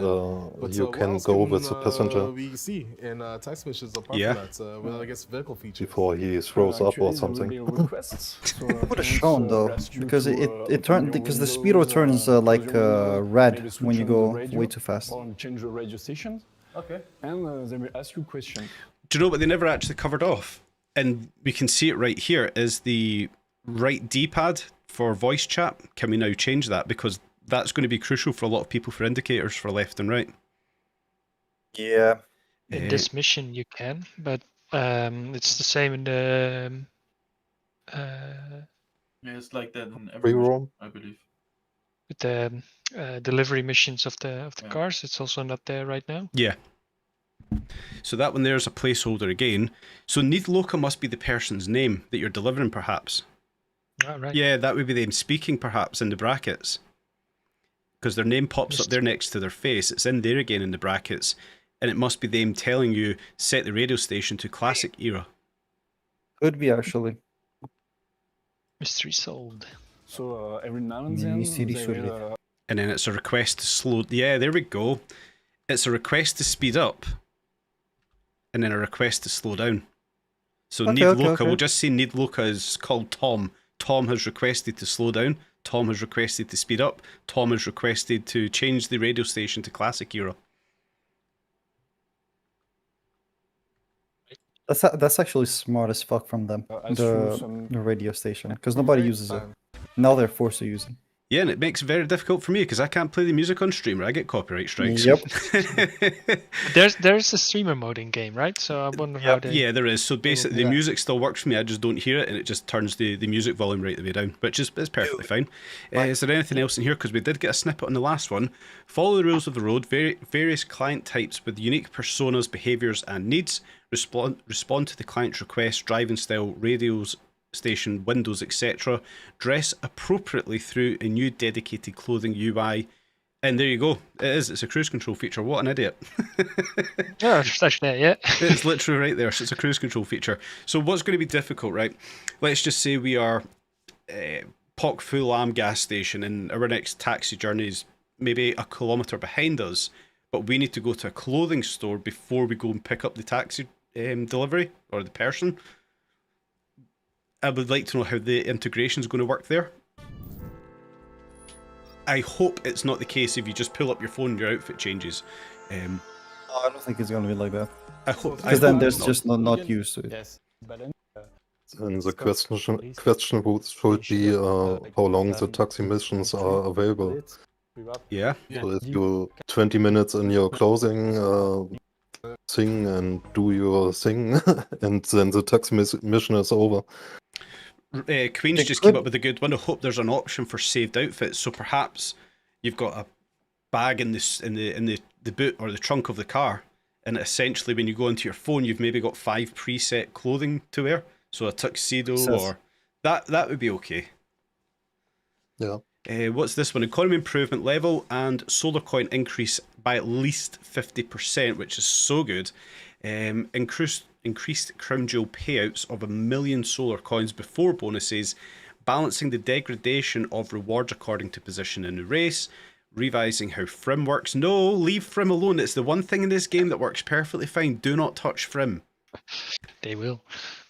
you can go with the passenger we see in text missions apart Yeah. from that, well, I guess vehicle features. before he throws up or something. It would have shown though, because it turned because the speedo turns like red when you go way too fast. Or change the radio station. Okay. And they will ask you a question. Do you know what they never actually covered off? And we can see it right here is the right D-pad for voice chat. Can we now change that? Because that's going to be crucial for a lot of people for indicators for left and right. Yeah. In this mission you can, but it's the same in the Yeah, it's like that in every Free mission, roam? I believe. with the delivery missions of the cars. It's also not there right now. Yeah. So that one there's a placeholder again. So need loca must be the person's name that you're delivering, perhaps. Oh, right. Yeah, that would be them speaking, perhaps, in the brackets. Because their name pops up there next to their face. It's in there again in the brackets. And it must be them telling you, set the radio station to classic era. Could be actually. Mystery solved. So every now and then, they will, And then it's a request to slow... Yeah, there we go. It's a request to speed up. And then a request to slow down. So need loca, we'll just say need loca is called Tom. Tom has requested to slow down. Tom has requested to speed up. Tom has requested to change the radio station to classic era. That's actually smart as fuck from them. The radio station, because nobody uses it. Now they're forced to use it. Yeah, and it makes it very difficult for me because I can't play the music on stream or I get copyright strikes. Yep. There's a streamer mode in game, right? So I wonder how they... Yeah, there is. So basically, the music still works for me. I just don't hear it, and it just turns the music volume right the way down, which is perfectly fine. Is there anything else in here? Because we did get a snippet on the last one. Follow the rules of the road. Various client types with unique personas, behaviours, and needs. Respond to the client's requests, driving style, radios, station, windows, etc. Dress appropriately through a new dedicated clothing UI. And there you go. It's a cruise control feature. What an idiot. Yeah, it's actually there, yeah. It's literally right there. So it's a cruise control feature. So what's going to be difficult, right? Let's just say we are Poc Fulam gas station and our next taxi journey is maybe a kilometre behind us, but we need to go to a clothing store before we go and pick up the taxi delivery or the person. I would like to know how the integration is going to work there. I hope it's not the case if you just pull up your phone and your outfit changes. I don't think it's gonna be like that. I hope. Because then there's just not used to it. Yes, but then, And the question should be how long the taxi missions are available. Yeah. So if you 20 minutes in your closing thing and do your thing, and then the taxi mission is over. Queen's just came up with a good one. I hope there's an option for saved outfits. So perhaps you've got a bag in the boot or the trunk of the car, and essentially when you go into your phone, you've maybe got 5 preset clothing to wear. So a tuxedo or that would be okay. Yeah. What's this one? Economy improvement level and solar coin increase by at least 50%, which is so good. Increased crown jewel payouts of 1 million solar coins before bonuses, balancing the degradation of rewards according to position in the race. Revising how Frim works. No, leave Frim alone. It's the one thing in this game that works perfectly fine. Do not touch Frim. They will.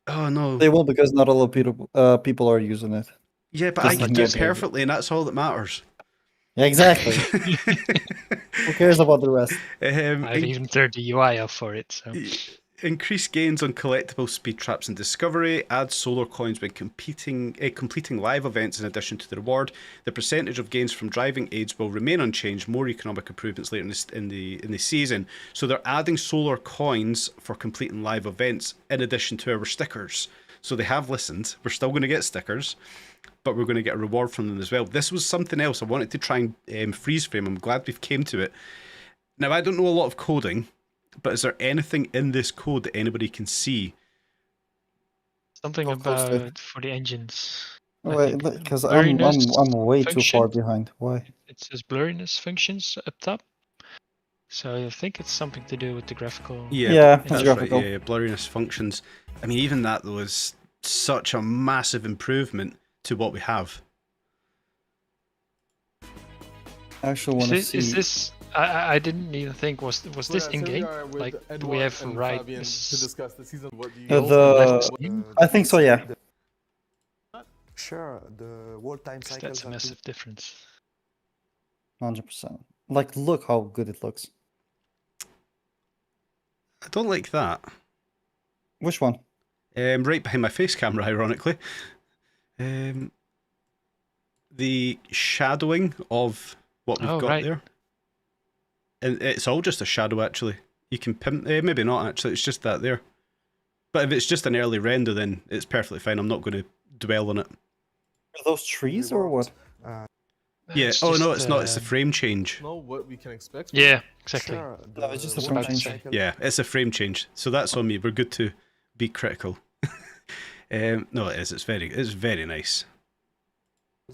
Oh no. They will because not a lot of people are using it. Yeah, but Just I can like do it that. perfectly, and that's all that matters. Yeah, exactly. Who cares about the rest? I've even turned the UI off for it. So. Increase gains on collectible speed traps and discovery. Add solar coins when completing live events in addition to the reward. The percentage of gains from driving aids will remain unchanged. More economic improvements later in the season. So they're adding solar coins for completing live events in addition to our stickers. So they have listened. We're still going to get stickers, but we're going to get a reward from them as well. This was something else I wanted to try and freeze frame. I'm glad we've came to it. Now, I don't know a lot of coding, but is there anything in this code that anybody can see? Something about for the engines. Wait, because I'm way too far behind. Why? It says blurriness functions up top. So I think it's something to do with the graphical. Yeah, that's graphical. Right. Yeah, blurriness functions. I mean, even that though is such a massive improvement to what we have. I actually want to see. Is this? I didn't even think was this in game? Like, do we have right to discuss the season? What do you I think so. Yeah. Sure, the wall time cycle. That's a massive difference. 100%. Like, look how good it looks. I don't like that. Which one? Right behind my face camera, ironically. The shadowing of what we've got there. And it's all just a shadow, actually. You can pimp... maybe not, actually. It's just that there. But if it's just an early render, then it's perfectly fine. I'm not going to dwell on it. Are those trees or what? Yeah. Oh, no, it's not. It's a frame change. Know what we can expect. Yeah, exactly. No, it's just a frame change. Yeah, it's a frame change. So that's on me. We're good to be critical. No, it is. It's very nice.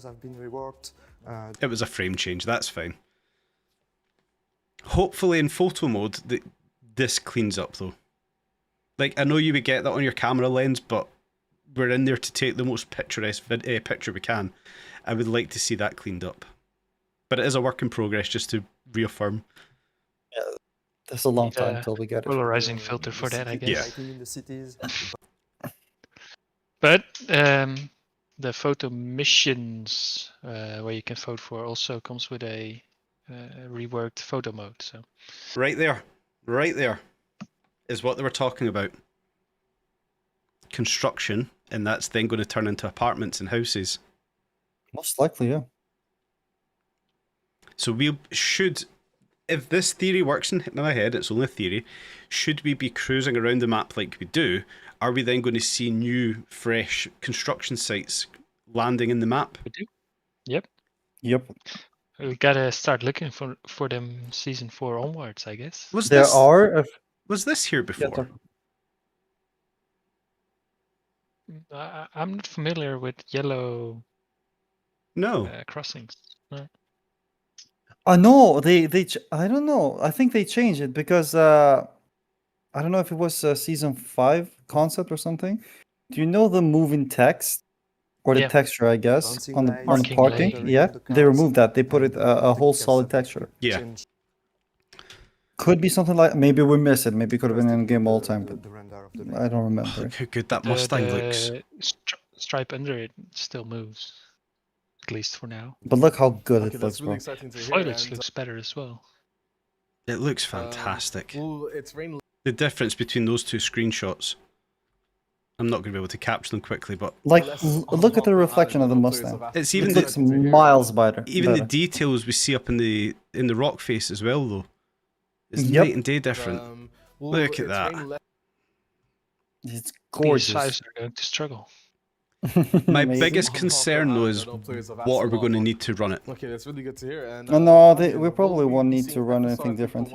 Have been reworked. It was a frame change. That's fine. Hopefully in photo mode, this cleans up though. Like, I know you would get that on your camera lens, but we're in there to take the most picturesque picture we can. I would like to see that cleaned up. But it is a work in progress, just to reaffirm. Yeah, there's a long time until we get it. Polarizing filter for that, I guess. In the cities. But the photo missions, where you can vote for, also comes with a reworked photo mode. So right there is what they were talking about. Construction, and that's then going to turn into apartments and houses. Most likely, yeah. So we should, if this theory works in my head, it's only a theory, should we be cruising around the map like we do, are we then going to see new, fresh construction sites landing in the map? We do. Yep. Yep. We gotta start looking for them season 4 onwards, I guess. Was this here before? I'm not familiar with yellow crossings. No. No, they I don't know. I think they changed it because I don't know if it was season 5 concept or something. Do you know the moving text or the texture? I guess on the parking. Yeah, they removed that. They put it a whole solid texture. Yeah. Could be something like, maybe we missed it. Maybe it could have been in game all the time, but I don't remember. Look how good that Mustang looks. Stripe under it still moves, at least for now. But look how good it looks, bro. Foliage looks better as well. It looks fantastic. The difference between those two screenshots, I'm not going to be able to capture them quickly, but like, look at the reflection of the Mustang. It's even it looks miles better. Even the details we see up in the rock face as well, though. It's night and day different. Look at that. It's gorgeous. These fives are going to struggle. My biggest concern, though, is what are we going to need to run it? Okay, that's really good to hear. And, no, we probably won't need to run anything different.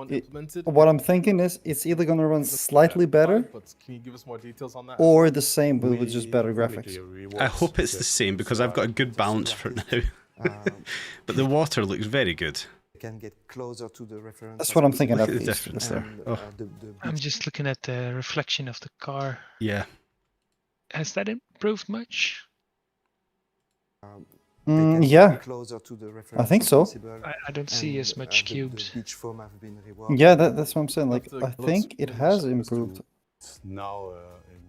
What I'm thinking is it's either going to run slightly better, but can you give us more details on that? Or the same, but with just better graphics. I hope it's the same, because I've got a good balance for it now. But the water looks very good. Can get closer to the reference. That's what I'm thinking. Look at the difference there. Oh. I'm just looking at the reflection of the car. Yeah. Has that improved much? Yeah, closer to the I reference think as so. possible. I don't see as much The cubes. beach foam have been reworked. Yeah, that's what I'm saying. Like, Looks- I think it has improved. Now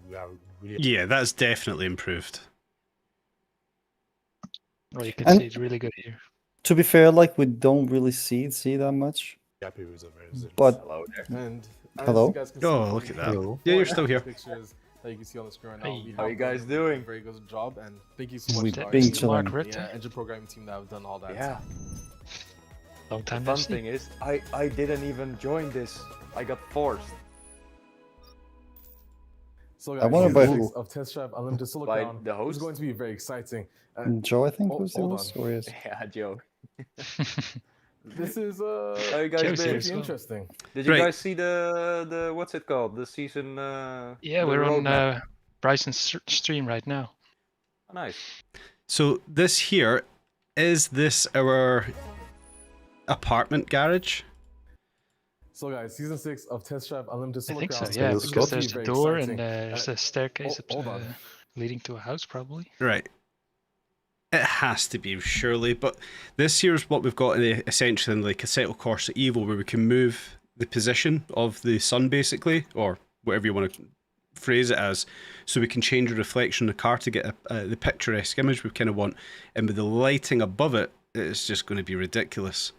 we are really. Yeah, that's definitely improved. Well, you can And- see it's really good here. To be fair, like we don't really see that much. Happy with the results. But And as Hello? you guys can see, Oh, we look at that. have Yeah, you're four still here. Pictures that you can see on the screen right now. Hey. We How have you guys done doing? a very good job, and thank you so much We to our being team, chilling. Mark Ritter. engine programming team that have done all that. Yeah. Long The time no fun see. thing is, I didn't even join this. I got forced. So I guys, wonder season by 6 who? of Test Drive Unlimited Solo By Crown the is host? going to be very exciting. Joe, I think Oh, was the hold host, on. or is Yeah, Joe. This is How you guys Joe's here been? as pretty well. interesting. Did you Right. guys see the what's it called? The season. Yeah, the we're on roadmap? Bryson's stream right now. Oh, nice. So this here, is this our apartment garage? So guys, season 6 of Test Drive Unlimited I Solo think so, Crown yeah, is because going to there's be the very door exciting. and there's a staircase hold on. leading to a house, probably. Right. It has to be, surely. But this here's what we've got essentially in like a Assetto Corsa Evo, where we can move the position of the sun, basically, or whatever you want to phrase it as, so we can change the reflection of the car to get the picturesque image we kind of want. And with the lighting above it, it's just going to be ridiculous.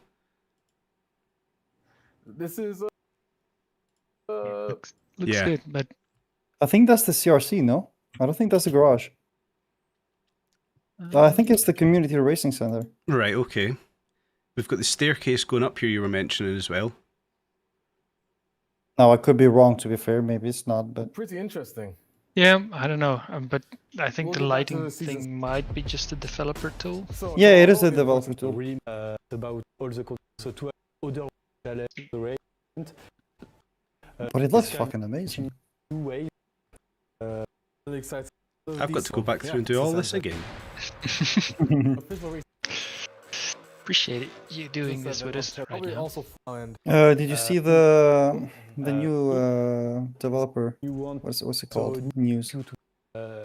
This is Looks yeah. good, but I think that's the CRC. No, I don't think that's the garage. I think it's the community racing center. Right, okay. We've got the staircase going up here you were mentioning as well. Now I could be wrong. To be fair, maybe it's not. But pretty interesting. yeah, I don't know. But I think We'll the get back to lighting the seasons. thing might be just a developer tool. So, yeah, it is all a the developer important- tool. Really about all the so to other challenge the race. But it looks fucking amazing. Two ways. Really excited. I've got to go back through and do all this again. Appreciate it, you doing this with us right Probably now. also fun. Did you see the new developer? You want What's it called? News.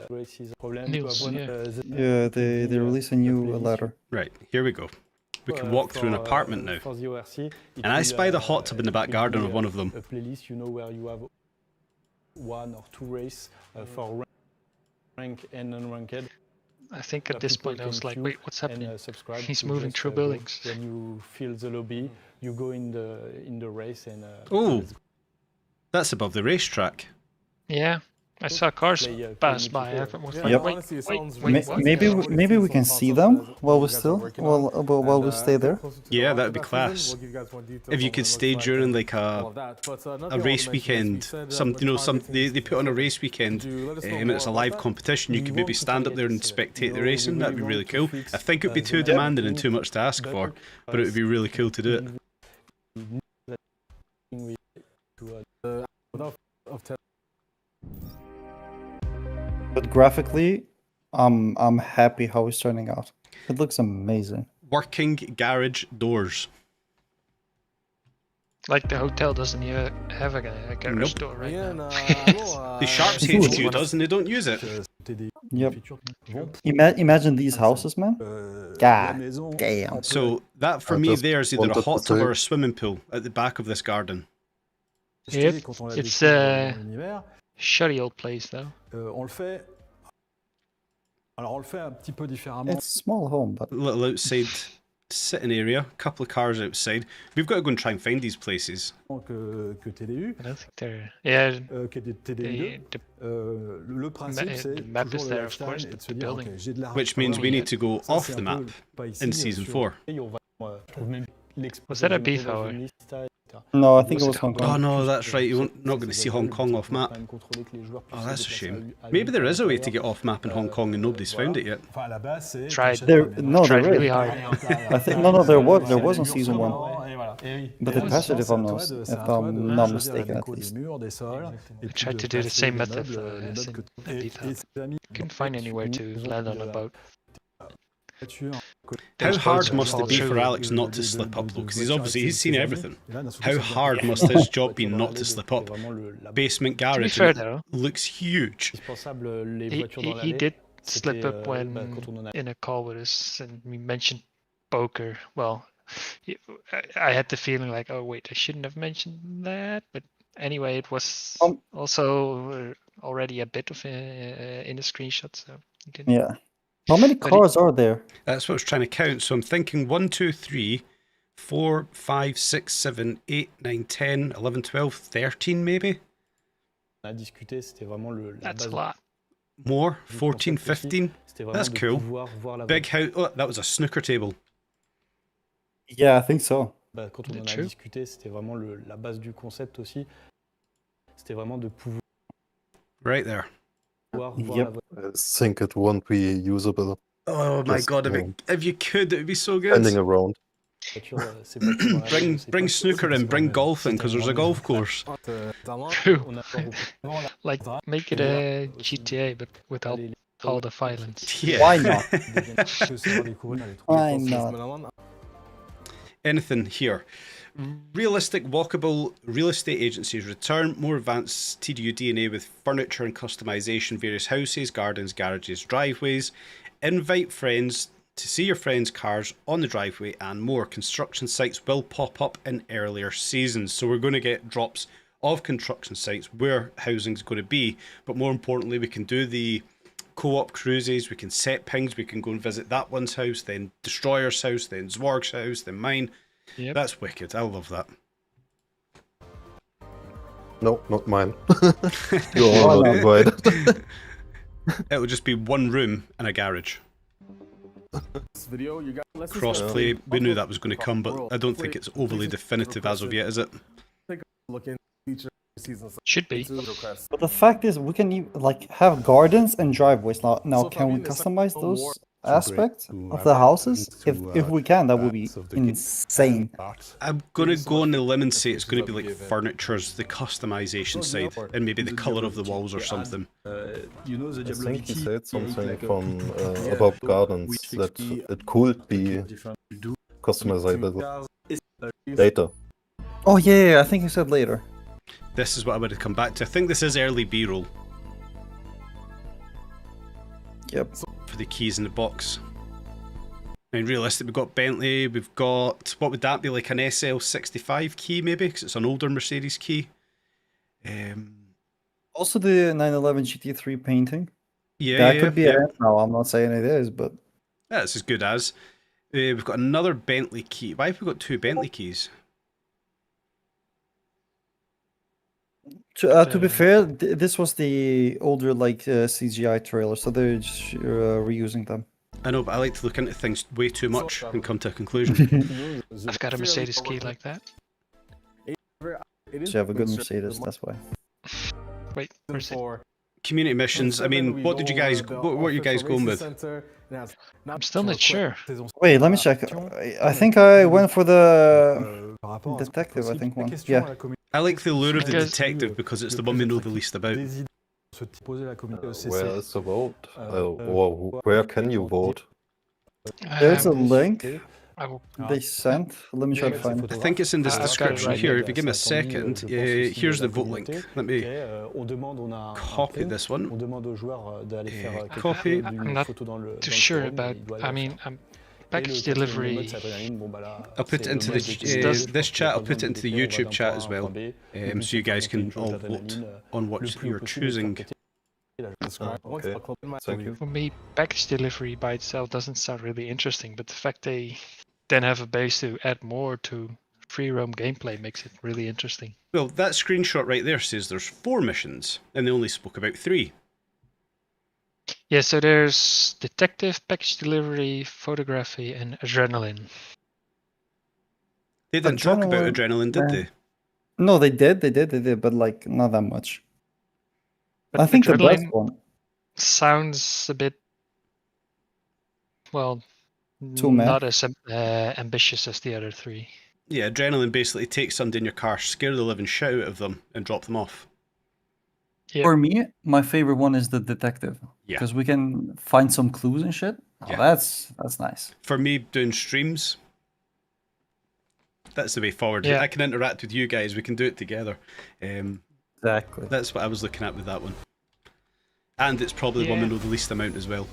races problem News, to have yeah. Yeah, they released a new letter. Right, here we go. We can walk through an apartment now. For the ORC, And I spy the hot tub in the back garden of one of them. A playlist, you know, where you have one or two race for rank and non-ranked. I think at this point I was like, wait, what's happening? Subscribe He's to moving just, through go. buildings. When you fill the lobby, you go in the race and. Oh, that's above the racetrack. Yeah, I saw cars Play, pass play by. I multiplayer. was Yeah, like, Yep. wait, honestly, it wait, sounds wait, really what? Maybe we can see them while we we stay there. Yeah, that'd be class. If you could stay during like a race weekend, they put on a race weekend, and it's a live competition. You could maybe stand up there and spectate the racing. That'd be really cool. I think it'd be too demanding and too much to ask for, but it would be really cool to do it. But graphically, I'm happy how it's turning out. It looks amazing. Working garage doors. Like the hotel doesn't even have a garage Nope. door right now. The Sharps Cool. HQ does, and they don't use it. Yep. Imagine these houses, man. God damn. So that for I me just there is either a wanted to hot tub say- or a swimming pool at the back of this garden. Yep, it's a shoddy old place though. On le fait. Alors on le fait un petit peu différemment. It's a small home, but A little outside sitting area, a couple of cars outside. We've got to go and try and find these places. Que TDU. I don't think they're. Yeah, Que TDU. Le principe, c'est the map is toujours le there, of lifestyle course, et de but se the dire, building. ok, j'ai de l'argent. Which means we need to go Ça, off c'est the un map peu pas ici, in mais season sur- 4. Was that a beef hour? no, I think it Was was it Hong Oh Kong. no, that's right. You're not going to see Hong Kong off map. Oh, that's a shame. Maybe there is a way to get off map in Hong Kong and nobody's found it yet. Enfin, à la base, c'est. Tried. There, no, Tried there really is. hard. I think no, there was on season one, Et voilà. Et oui. but Et they là, passed it if c'est I'm à not, toi de- if c'est à toi de I'm not choisir mistaken la at déco des least. murs, des sols, et I puis tried de to do the placer same les method meubles, for les meubles in que- the et- beef et hour. ses amis, Couldn't find anywhere to land on a boat. voiture, How Those hard boats would must it fall be for through. Alex not to slip up though? Because he's seen everything. Et là, d'un seul coup, How ça devient- hard must his job be not to slip up? Basement To be garage fair and it though, looks huge. he did slip up when in a call with us and we mentioned poker. Well, I had the feeling like, oh wait, I shouldn't have mentioned that. But anyway, it was also already a bit of in the screenshot. So you can. Yeah. How many cars are there? That's what I was trying to count. So I'm thinking 1, 2, 3, 4, 5, 6, 7, 8, 9, 10, 11, 12, 13 maybe? That's a lot. More? 14, 15? That's cool. Big house. Oh, that was a snooker table. Yeah, I think so. Quand on en a discuté, c'était vraiment la base du concept aussi. C'était vraiment de pouvoir. Right there. Yep. I think it won't be usable. Oh my god, if you could, it would be so good. Standing around. bring snooker in, bring golf in, because there's a golf course. Like, make it a GTA, but without all the violence. Yeah. Why not? Why not? Anything here. Realistic, walkable real estate agencies return more advanced TDU DNA with furniture and customization, various houses, gardens, garages, driveways. Invite friends to see your friends' cars on the driveway and more. Construction sites will pop up in earlier seasons. So we're going to get drops of construction sites where housing's going to be. But more importantly, we can do the co-op cruises, we can set pings, we can go and visit that one's house, then Destroyer's house, then Zwarg's house, then mine. Yep. That's wicked. I love that. No, not mine. You're all invited. It will just be one room and a garage. Crossplay, we knew that was going to come, but I don't think it's overly definitive as of yet, is it? Should be. But the fact is, we can like have gardens and driveways now. Now, can we customize those aspects of the houses? If we can, that would be insane. I'm going to go on the limb and say it's going to be like furniture's the customization side, and maybe the colour of the walls or something. You know, the I Diablo think he VT said something like from about gardens that it could be customizable later. Oh yeah, I think you said later. This is what I would have come back to. I think this is early B-roll. Yep. For the keys in the box. I mean, realistic, we've got Bentley, we've got, what would that be, like an SL65 key maybe, because it's an older Mercedes key. Also the 911 GT3 painting. Yeah, that could be it now. I'm not saying it is, but that's as good as. We've got another Bentley key. Why have we got two Bentley keys? To be fair, this was the older like CGI trailer, so they're just reusing them. I know, but I like to look into things way too much and come to a conclusion. I've got a Mercedes key like that. So you have a good Mercedes, that's why. Wait, where's it? Community missions. I mean, what are you guys going with? I'm still not sure. Wait, let me check. I think I went for the detective. I think one. Yeah. I like the lure of the detective because it's the one we know the least about. Where is the vote? Or where can you vote? There's a link they sent. Let me try to find it. I think it's in this description here. If you give me a second, here's the vote link. Let me copy this one. Copy. I'm not too sure about. I mean, package delivery. I'll put it into this chat. I'll put it into the YouTube chat as well, so you guys can all vote on what you're choosing. Okay. Thank you. For me, package delivery by itself doesn't sound really interesting, but the fact they then have a base to add more to free roam gameplay makes it really interesting. Well, that screenshot right there says there's 4 missions, and they only spoke about 3. Yeah, so there's detective, package delivery, photography, and adrenaline. They didn't talk about adrenaline, did they? No, they did, but like not that much. But I think the best one sounds a bit, well, not as ambitious as the other 3. Yeah, adrenaline basically takes somebody in your car, scare the living shit out of them, and drop them off. Yeah. For me, my favorite one is the detective. Yeah. Because we can find some clues and shit. Oh, Yeah. That's nice. For me, doing streams, that's the way forward. Yeah. I can interact with you guys. We can do it together. Exactly. That's what I was looking at with that one. And it's probably one we know the least amount as well.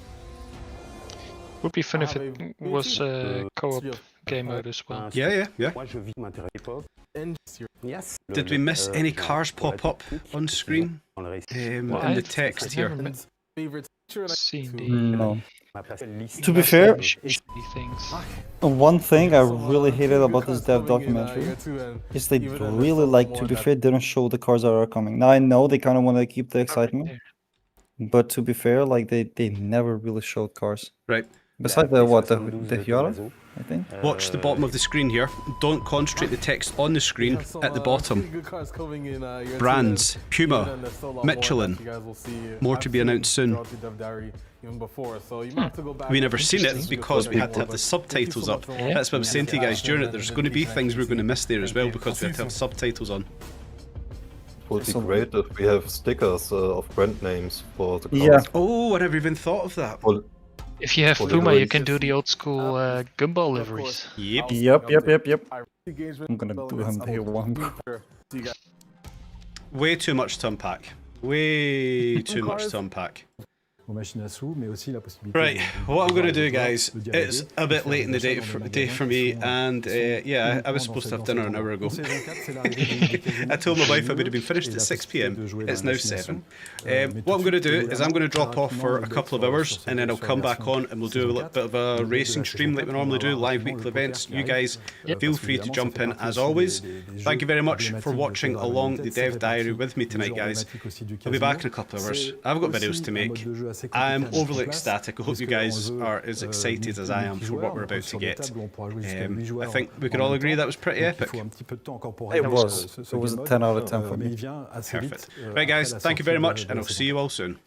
Would be fun if it was a co-op game mode as well. Yeah. Did we miss any cars pop up on screen? In the text here. No. To be fair, one thing I really hated about this dev documentary is they really, like, to be fair, didn't show the cars that are coming. Now I know they kind of want to keep the excitement, but to be fair, like they never really showed cars. Right. Besides the Hyora, I think. Watch the bottom of the screen here. Don't concentrate the text on the screen at the bottom. Brands, Puma, Michelin. More to be announced soon. We never seen it because we had to have the subtitles up. That's what I was saying to you guys during it. There's going to be things we're going to miss there as well because we have to have subtitles on. It would be great if we have stickers of brand names for the cars. Yeah. Oh, I never even thought of that. If you have Puma, you can do the old school gumball liveries. Yep. I'm gonna do him day one. Way too much to unpack. Way too much to unpack. Right, what I'm going to do, guys, it's a bit late in the day for me, and yeah, I was supposed to have dinner an hour ago. I told my wife I would have been finished at 6 PM, it's now 7. What I'm going to do is I'm going to drop off for a couple of hours, and then I'll come back on and we'll do a little bit of a racing stream like we normally do, live weekly events. You guys feel free to jump in as always. Thank you very much for watching along the Dev Diary with me tonight, guys. I'll be back in a couple of hours. I've got videos to make. I'm overly ecstatic. I hope you guys are as excited as I am for what we're about to get. I think we could all agree that was pretty epic. It was. It was a 10 out of 10 for me. Perfect. Right, guys, thank you very much, and I'll see you all soon.